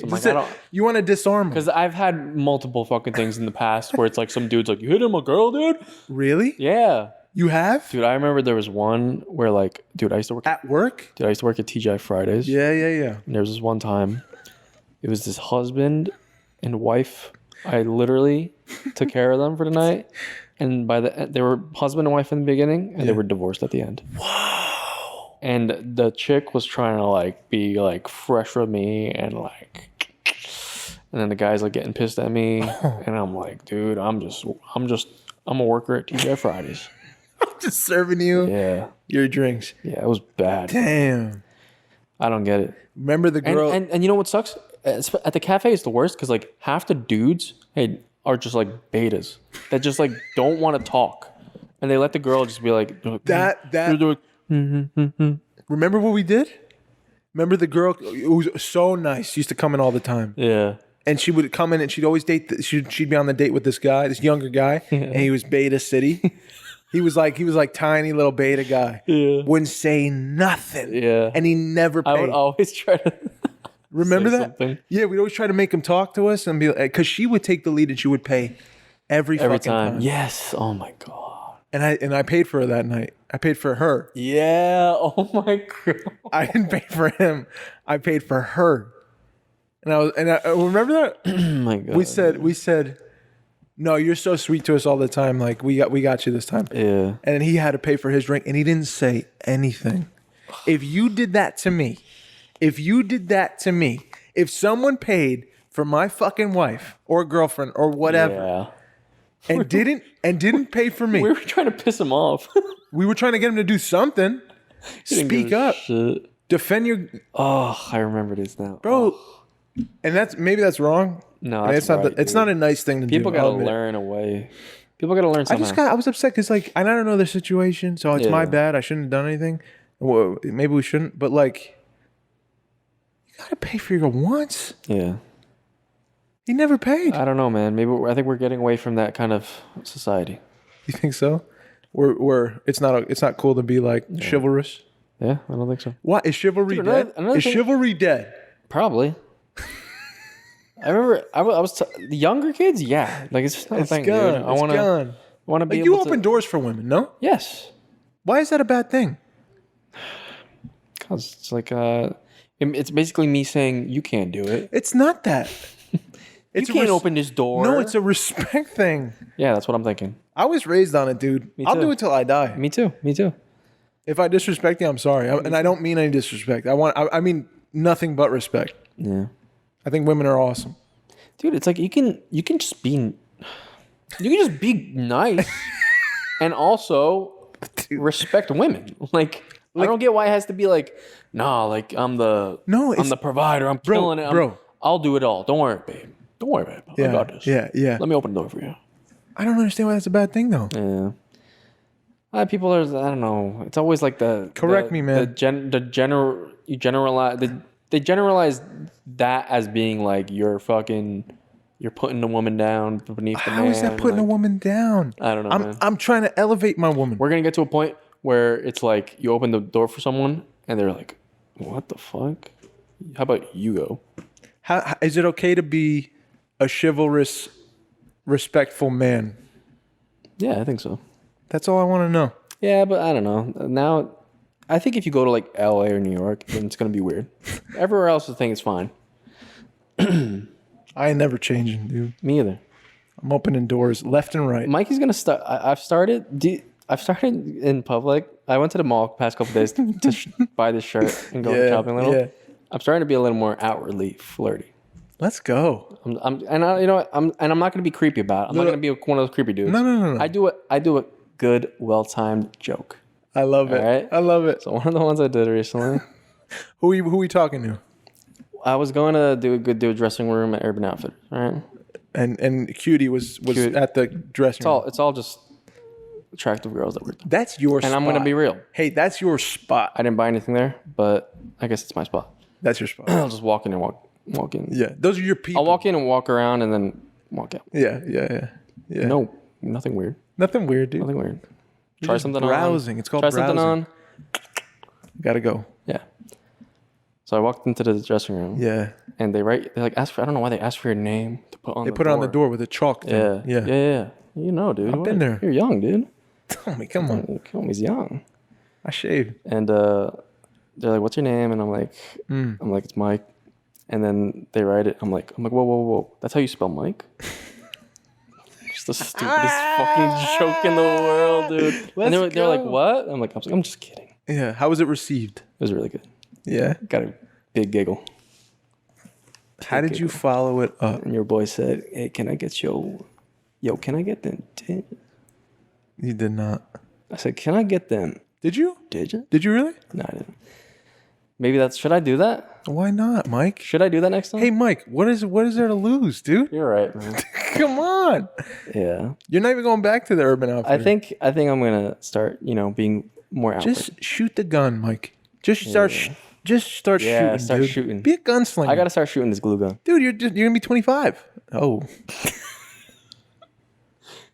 I'm like, I don't, You want to disarm him? because I've had multiple fucking things in the past where it's like some dude's like, "You hit him a girl, dude?" Really? Yeah. You have? Dude, I remember there was one where like, I used to work At work? I used to work at TGI Fridays. Yeah. And there was this one time, it was this husband and wife. I literally took care of them for the night. And by the end, they were husband and wife in the beginning, and they were divorced at the end. Whoa. And the chick was trying to like be like fresh with me and like, and then the guy's like getting pissed at me. And I'm like, dude, I'm a worker at TGI Fridays. Just serving you Yeah. your drinks. Yeah, it was bad. Damn. I don't get it. Remember the girl? And you know what sucks? At the cafe, it's the worst because like half the dudes are just like betas that just like don't want to talk, and they let the girl just be like that. Remember what we did? Remember the girl who was so nice? She used to come in all the time. Yeah. And she would come in and she'd always date. She'd be on the date with this guy, this younger guy, and he was beta city. He was like tiny little beta guy. Yeah. Wouldn't say nothing. Yeah. And he never paid. I would always try to Remember say that? something. Yeah, we'd always try to make him talk to us and be like, because she would take the lead and she would pay every fucking time. Yes. Oh my god. And I paid for her that night. I paid for her. Yeah. Oh my god. I didn't pay for him. I paid for her. And I remember that? Oh my god. We said, no, you're so sweet to us all the time. Like we got you this time. Yeah. And then he had to pay for his drink and he didn't say anything. If you did that to me, if someone paid for my fucking wife or girlfriend or whatever Yeah. and didn't pay for me, We were trying to piss him off. we were trying to get him to do something. He didn't Speak give a up. shit. Defend your Oh, I remember this now. bro. And maybe that's wrong. No, And that's it's not. right, It's dude. not a nice thing to People do. I'll gotta admit. learn a way. People gotta learn something. I was upset because like I don't know their situation, so it's my Yeah. bad. I shouldn't have done anything. Well, maybe we shouldn't, but like, you gotta pay for your wants. Yeah. He never paid. I don't know, man. I think we're getting away from that kind of society. You think so? It's not cool to be like chivalrous. Yeah, I don't think so. What is chivalry Dude, dead? another Is thing- chivalry dead? Probably. I remember I was the younger kids. Yeah, like it's just not a It's thing, gone. dude. I It's want gone. to be Like you able open to. doors for women, no? Yes, Why is that a bad thing? because it's like it's basically me saying you can't do it. It's not that. It's You can't open this door. No, it's a respect thing. Yeah, that's what I'm thinking. I was raised on it, dude. I'll too. do it till I die. Me too. Me too. If I disrespect you, I'm sorry, and I don't mean any disrespect. I mean nothing but respect. Yeah, I think women are awesome. dude. It's like you can just be nice, and also respect women. Like I don't get why it has to be like, nah, like I'm the provider. I'm killing it. Bro. I'll do it all. Don't worry, babe. Don't worry, babe. I got this. Yeah. Let me open the door for you. I don't understand why that's a bad thing, though. Yeah. People are. I don't know. It's always like Correct me, man. You generalize. They generalize that as being like you're putting the woman down beneath the man. How is that putting a woman down? I don't know, man. I'm trying to elevate my woman. We're gonna get to a point where it's like you open the door for someone and they're like, "What the fuck? How about you go?" How is it okay to be a chivalrous, respectful man? Yeah, I think so. That's all I want to know. Yeah, but I don't know. Now, I think if you go to like LA or New York, then it's gonna be weird. Everywhere else, I think it's fine. I ain't never changing, dude. Me either. I'm opening doors left and right. Mikey's gonna start. I've started in public. I went to the mall past couple days to buy this shirt and go shopping a little. Yeah. I'm starting to be a little more outwardly flirty. Let's go. You know what? I'm not going to be creepy about it. I'm not going to be one of those creepy dudes. No. I do a good, well-timed joke. I love it. All right? I love it. So one of the ones I did recently, Who are we talking to? I was going to do a dressing room at Urban Outfitters, right? And Cutie was Cutie. at the dressing room. It's all just attractive girls that were there. That's your spot. And I'm going to be real. Hey, that's your spot. I didn't buy anything there, but I guess it's my spot. That's your spot. I'll just walk in and walk in. Yeah, those are your people. I'll walk in and walk around and then walk out. Yeah. No, nothing weird. Nothing weird, dude. Nothing weird. You're Try just something browsing. on. It's called Try browsing. something on. Gotta go. Yeah. So I walked into the dressing room. Yeah. And they like ask for. I don't know why they ask for your name to put on. They put it on the door with a chalk thing. Yeah. You know, dude. I've been there. You're young, dude. Tell me, come on. He's young. I shaved. And they're like, "What's your name?" And I'm like, "It's Mike." And then they write it. I'm like, whoa. That's how you spell Mike? It's the stupidest fucking joke in the world, dude. And they're like, what? I'm like, I'm just kidding. Yeah. How was it received? It was really good. Yeah. Got a big giggle. How did you follow it up? And your boy said, "Hey, can I get yo, can I get them digits?" You did not. I said, "Can I get them Did you? digits?" Did you really? No, I didn't. Maybe should I do that? Why not, Mike? Should I do that next time? Hey, Mike, what is there to lose, dude? You're right, man. Come on. Yeah. You're not even going back to the Urban Outfitters. I think I'm gonna start, being more outward. Just shoot the gun, Mike. Just start shooting. Yeah, start dude. shooting. Be a gunslinger. I gotta start shooting this glue gun. Dude, you're gonna be 25. Oh,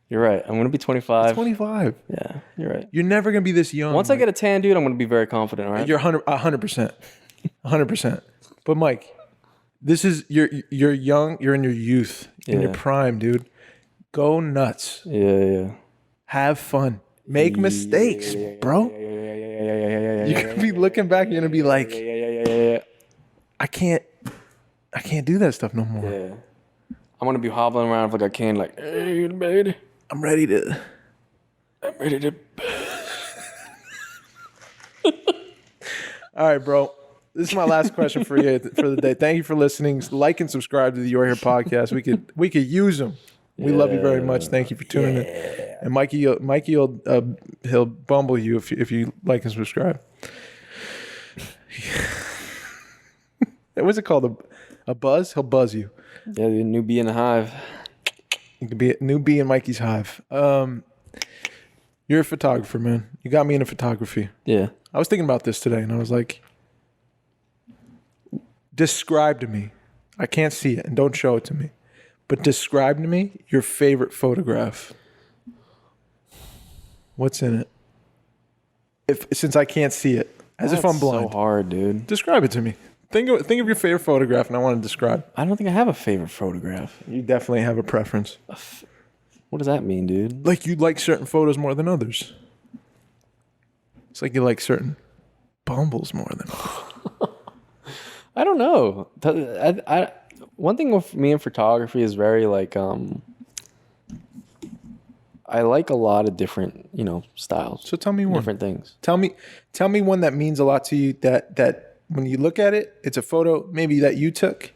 You're right. I'm gonna be 25. 25. Yeah, you're right. You're never gonna be this young. Once I get a tan, dude, I'm gonna be very confident. All right. you're 100%, 100%. But Mike, this is you're young. You're in your youth, in your Yeah. prime, dude. Go nuts. Yeah. Have fun. Make mistakes, bro. You're gonna be looking back. You're gonna be like, Yeah. I can't do that stuff no more. Yeah. I'm gonna be hobbling around like a can, like, "Hey, baby, I'm ready to. I'm ready to." All right, bro. This is my last question for you for the day. Thank you for listening. Like and subscribe to the You're Here podcast. We could use them. We love you very much. Thank you for tuning in. And Mikey will he'll bumble you if you like and subscribe. What's it called? A buzz? He'll buzz you. Yeah, the new bee in the hive. You could be a new bee in Mikey's hive. You're a photographer, man. You got me into photography. Yeah. I was thinking about this today, and I was like, describe to me. I can't see it, and don't show it to me. But describe to me your favorite photograph. What's in it? Since I can't see it, as if I'm blind. So hard, dude. Describe it to me. Think of your favorite photograph, and I want to describe. I don't think I have a favorite photograph. You definitely have a preference. What does that mean, dude? Like you like certain photos more than others. It's like you like certain bumbles more than others. I don't know. One thing with me in photography is very like I like a lot of different, styles. So tell me one. Different things. Tell me one that means a lot to you that when you look at it, it's a photo maybe that you took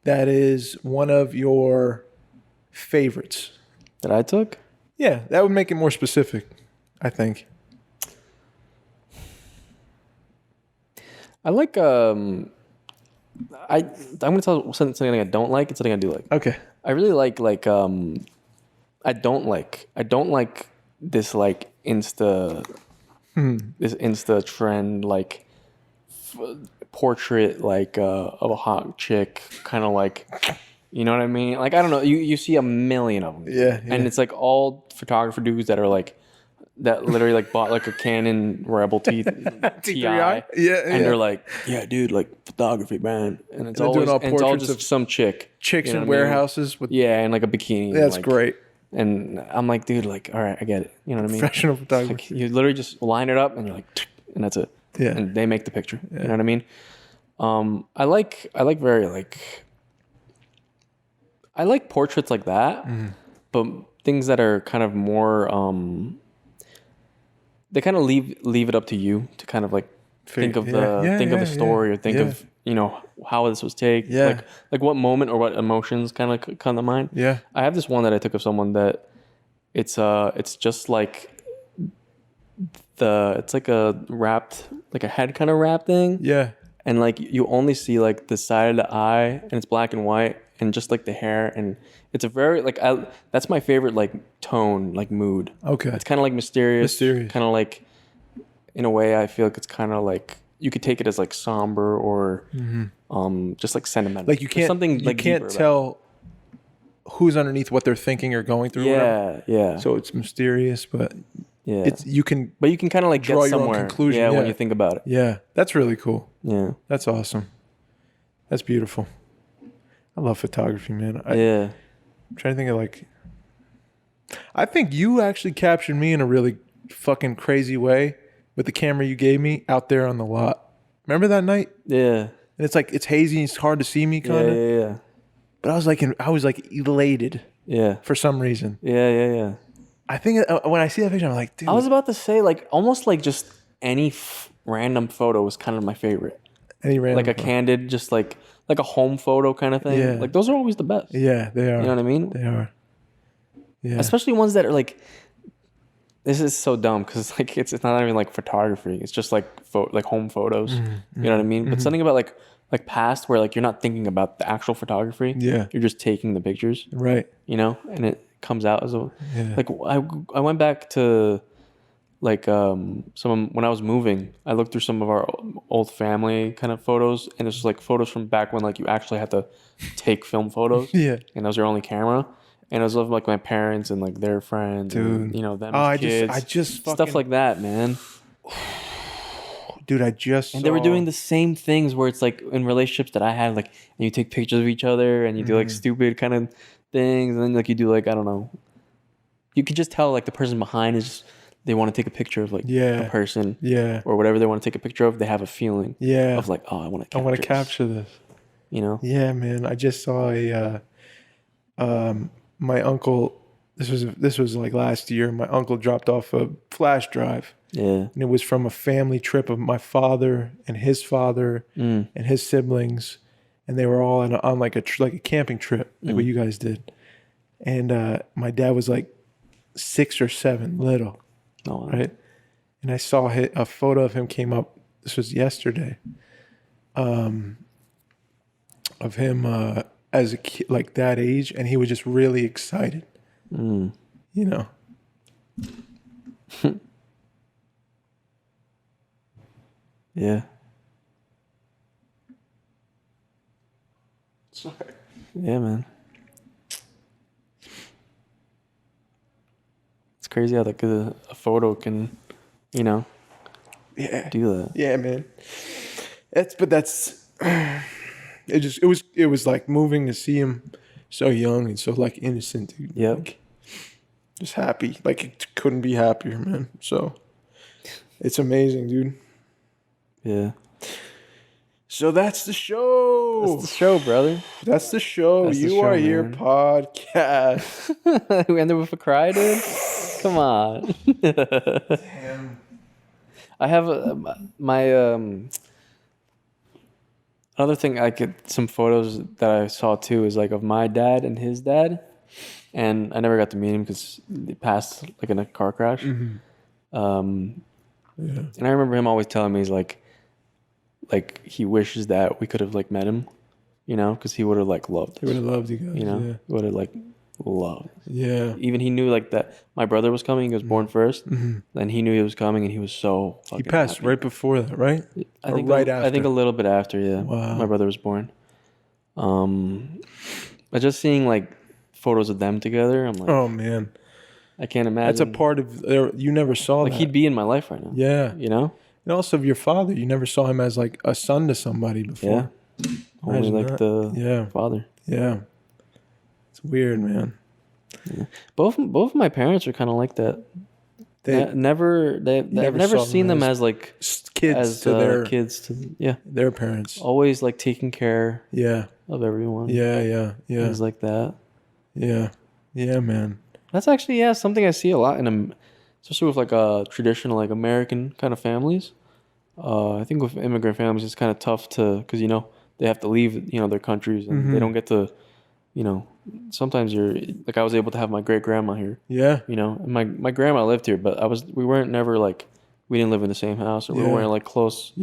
that is one of your favorites. That I took? Yeah, that would make it more specific, I think. I like I'm gonna tell something I don't like and something I do like. Okay. I really like I don't like this like this Insta trend like portrait like of a hot chick, kind of like, you know what I mean? Like, I don't know, you see a million of them. Yeah. And it's like all photographer dudes that are like that literally like bought like a Canon Rebel T TI. Yeah. And they're like, yeah, dude, like photography, man. And it's they're always doing all and it's all portraits just of some chick. chicks you know in what I mean? warehouses with Yeah, and like a bikini. That's like, great. And I'm like, dude, like, all right, I get it. You know what I mean? Professional photography. Like, you literally just line it up and you're like, and that's it. Yeah. And they make the picture. You know what I mean? I like very like, I like portraits like that, but things that are kind of more they kind of leave it up to you to kind of like think of the story or think of how this was taken. Yeah. Like what moment or what emotions kind of come to mind. Yeah. I have this one that I took of someone that it's just like it's like a wrapped, like a head kind of wrap thing. Yeah. And like you only see like the side of the eye, and it's black and white, and just like the hair, and it's a very like that's my favorite like tone, like mood. Okay. It's kind of like mysterious. Kind of like, in a way, I feel like it's kind of like you could take it as like somber or just like sentimental. Like you can't tell who's underneath what they're thinking or going through. Yeah. So it's mysterious, but yeah, you can kind of like draw get your somewhere. own conclusion. Yeah, when you think about it. Yeah, that's really cool. Yeah, that's awesome. That's beautiful. I love photography, man. I'm trying to think of like. I think you actually captured me in a really fucking crazy way with the camera you gave me out there on the lot. Remember that night? Yeah. And it's like it's hazy and it's hard to see me, kind of. Yeah. But I was like elated. Yeah. For some reason. Yeah. I think when I see that picture, I'm like, dude. I was about to say like almost like just any random photo was kind of my favorite. Any random, like a candid, just like a home photo kind of thing. Yeah. Like those are always the best. Yeah, they are. You know what I mean? They are. Yeah. Especially ones that are like. This is so dumb because like it's not even like photography. It's just like home photos. You know what I mean? But something about like past where like you're not thinking about the actual photography. Yeah. You're just taking the pictures. Right. You know, and it comes out as a like I went back to like when I was moving. I looked through some of our old family kind of photos, and it's just like photos from back when like you actually had to take film photos. Yeah. And that was your only camera. And I was of like my parents and like their friends, dude. And, them as kids. I just fucking, stuff like that, man. Dude, they were doing the same things where it's like in relationships that I had, like, and you take pictures of each other and you do like stupid kind of things, and then like you do like I don't know. You could just tell like the person behind is just, they want to take a picture of like the person, or whatever they want to take a picture of. They have a feeling, of like, oh, I want to capture this. You know? Yeah, man. I just saw my uncle, this was like last year, my uncle dropped off a flash drive. Yeah. And it was from a family trip of my father and his father and his siblings. And they were all on like a camping trip, like what you guys did. And my dad was like 6 or 7, little. Oh, wow. Right? And I saw a photo of him came up, this was yesterday, of him as a kid, like that age, and he was just really excited. You know. Yeah. Sorry. Yeah, man. It's crazy how like a photo can, do that. Yeah, man. It was like moving to see him so young and so like innocent, dude. Yeah. Like, just happy. Like it couldn't be happier, man. So it's amazing, dude. Yeah. So that's the show. That's the show, brother. That's the show. That's the you show, are here man. podcast. We ended with a cry, dude. Come on. Damn. I have my another thing. Some photos that I saw too is like of my dad and his dad, and I never got to meet him because they passed like in a car crash. Yeah. And I remember him always telling me he's like he wishes that we could have like met him, because he would have like loved us. He would have loved you guys. He would have like loved. Yeah. Even he knew like that my brother was coming. He was born first. Then he knew he was coming, and he was so fucking He passed happy. right before that, right? I think right after. I think a little bit after. Yeah. Wow. My brother was born. But just seeing like photos of them together, I'm like, Oh man, I can't imagine. that's a part of you never saw like that. he'd be in my life right now. Yeah. And also of your father, you never saw him as like a son to somebody before. Yeah. Only Imagine like that. the father. Yeah. It's weird, man. Yeah. Both of my parents are kind of like that. I've never never saw seen them them as as like kids as to their kids to their parents. always like taking care Yeah. of everyone. Yeah. Things like that. Yeah, man. That's actually something I see a lot in especially with like traditional like American kind of families. I think with immigrant families, it's kind of tough because they have to leave their countries and they don't get to sometimes you're like I was able to have my great grandma here. Yeah. And my grandma lived here, but we weren't never like we didn't live in the same house or we weren't like close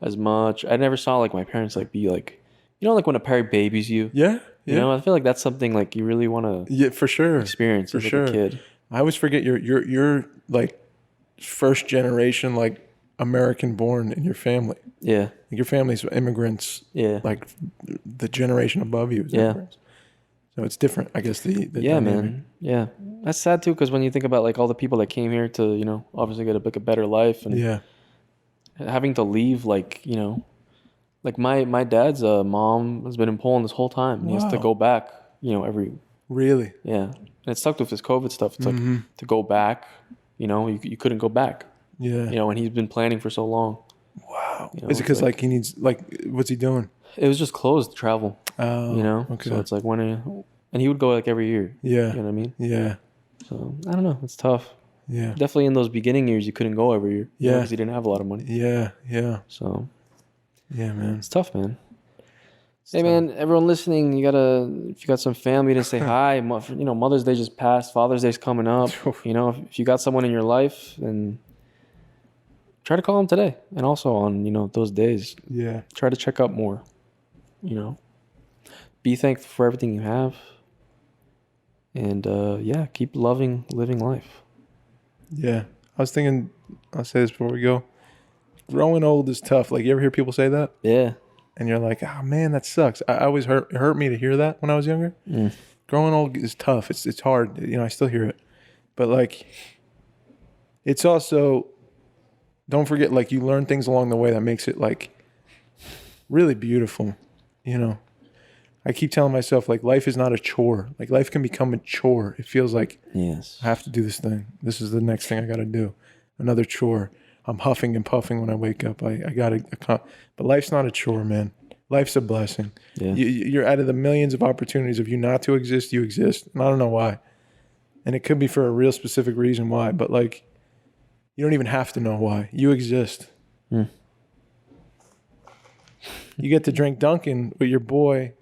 as much. I never saw like my parents like be like like when a parent babies you. Yeah. You know, I feel like that's something like you really want to for sure experience as like a kid. I always forget you're like first generation like American born in your family. Yeah. Like your family's immigrants. Yeah. Like the generation above you is immigrants. So it's different, I guess. The dynamic. Man. Yeah. That's sad too, because when you think about like all the people that came here to, obviously get a better life and having to leave like, like my dad's mom has been in Poland this whole time. And he has to go back, every Really? Yeah. And it sucked with this COVID stuff. It's like to go back, you couldn't go back. Yeah. And he's been planning for so long. Wow. Is it because like he needs what's he doing? It was just closed travel. Oh. Okay. So it's like and he would go like every year. Yeah. You know what I mean? Yeah. So I don't know. It's tough. Yeah. Definitely in those beginning years, you couldn't go every year. Yeah. Because he didn't have a lot of money. Yeah. Yeah. So. Yeah, man. It's tough, man. Hey, man, everyone listening, if you got some family to say hi, Mother's Day just passed, Father's Day's coming up. If you got someone in your life, then try to call them today. And also on, those days. Yeah. Try to check up more. Be thankful for everything you have. And, keep living life. Yeah. I was thinking, I'll say this before we go. Growing old is tough. Like, you ever hear people say that? Yeah. And you're like, oh, man, that sucks. I always it hurt me to hear that when I was younger. Growing old is tough. It's hard. I still hear it. But, like, it's also, don't forget, like, you learn things along the way that makes it, like, really beautiful, I keep telling myself, like, life is not a chore. Like, life can become a chore. It feels like, yes, I have to do this thing. This is the next thing I got to do. Another chore. I'm huffing and puffing when I wake up. I got to, but life's not a chore, man. Life's a blessing. Yeah. You're out of the millions of opportunities of you not to exist, you exist. And I don't know why. And it could be for a real specific reason why, but like, you don't even have to know why. You exist. You get to drink Dunkin' with your boy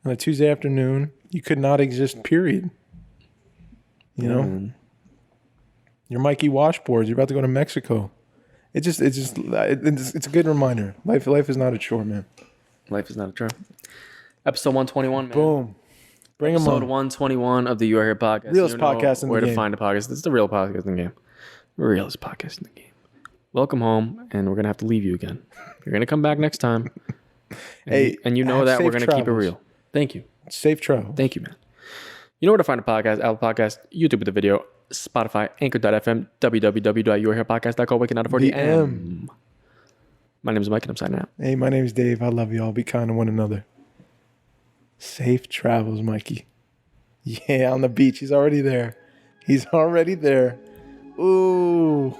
on a Tuesday afternoon. You could not exist, period. You're Mikey Washboards. You're about to go to Mexico. It's a good reminder. Life is not a chore, man. Life is not a chore. Episode 121, man. Boom. Bring them Episode on. 121 of the You Are Here podcast. Realest podcast in the where game. to find a podcast. This is the real podcast in the game. Realest podcast in the game. Welcome home, and we're going to have to leave you again. You're going to come back next time. And Hey, you know have that we're safe going to keep it travels. real. Thank you. Safe travel. Thank you, man. You know where to find a podcast, Apple Podcast, YouTube with the video, Spotify, Anchor.fm, www.yourherepodcast.com, waking out of 40 AM. My name is Mike, and I'm signing out. Hey, my name's Dave. I love y'all. Be kind to one another. Safe travels, Mikey. Yeah, on the beach. He's already there. Ooh.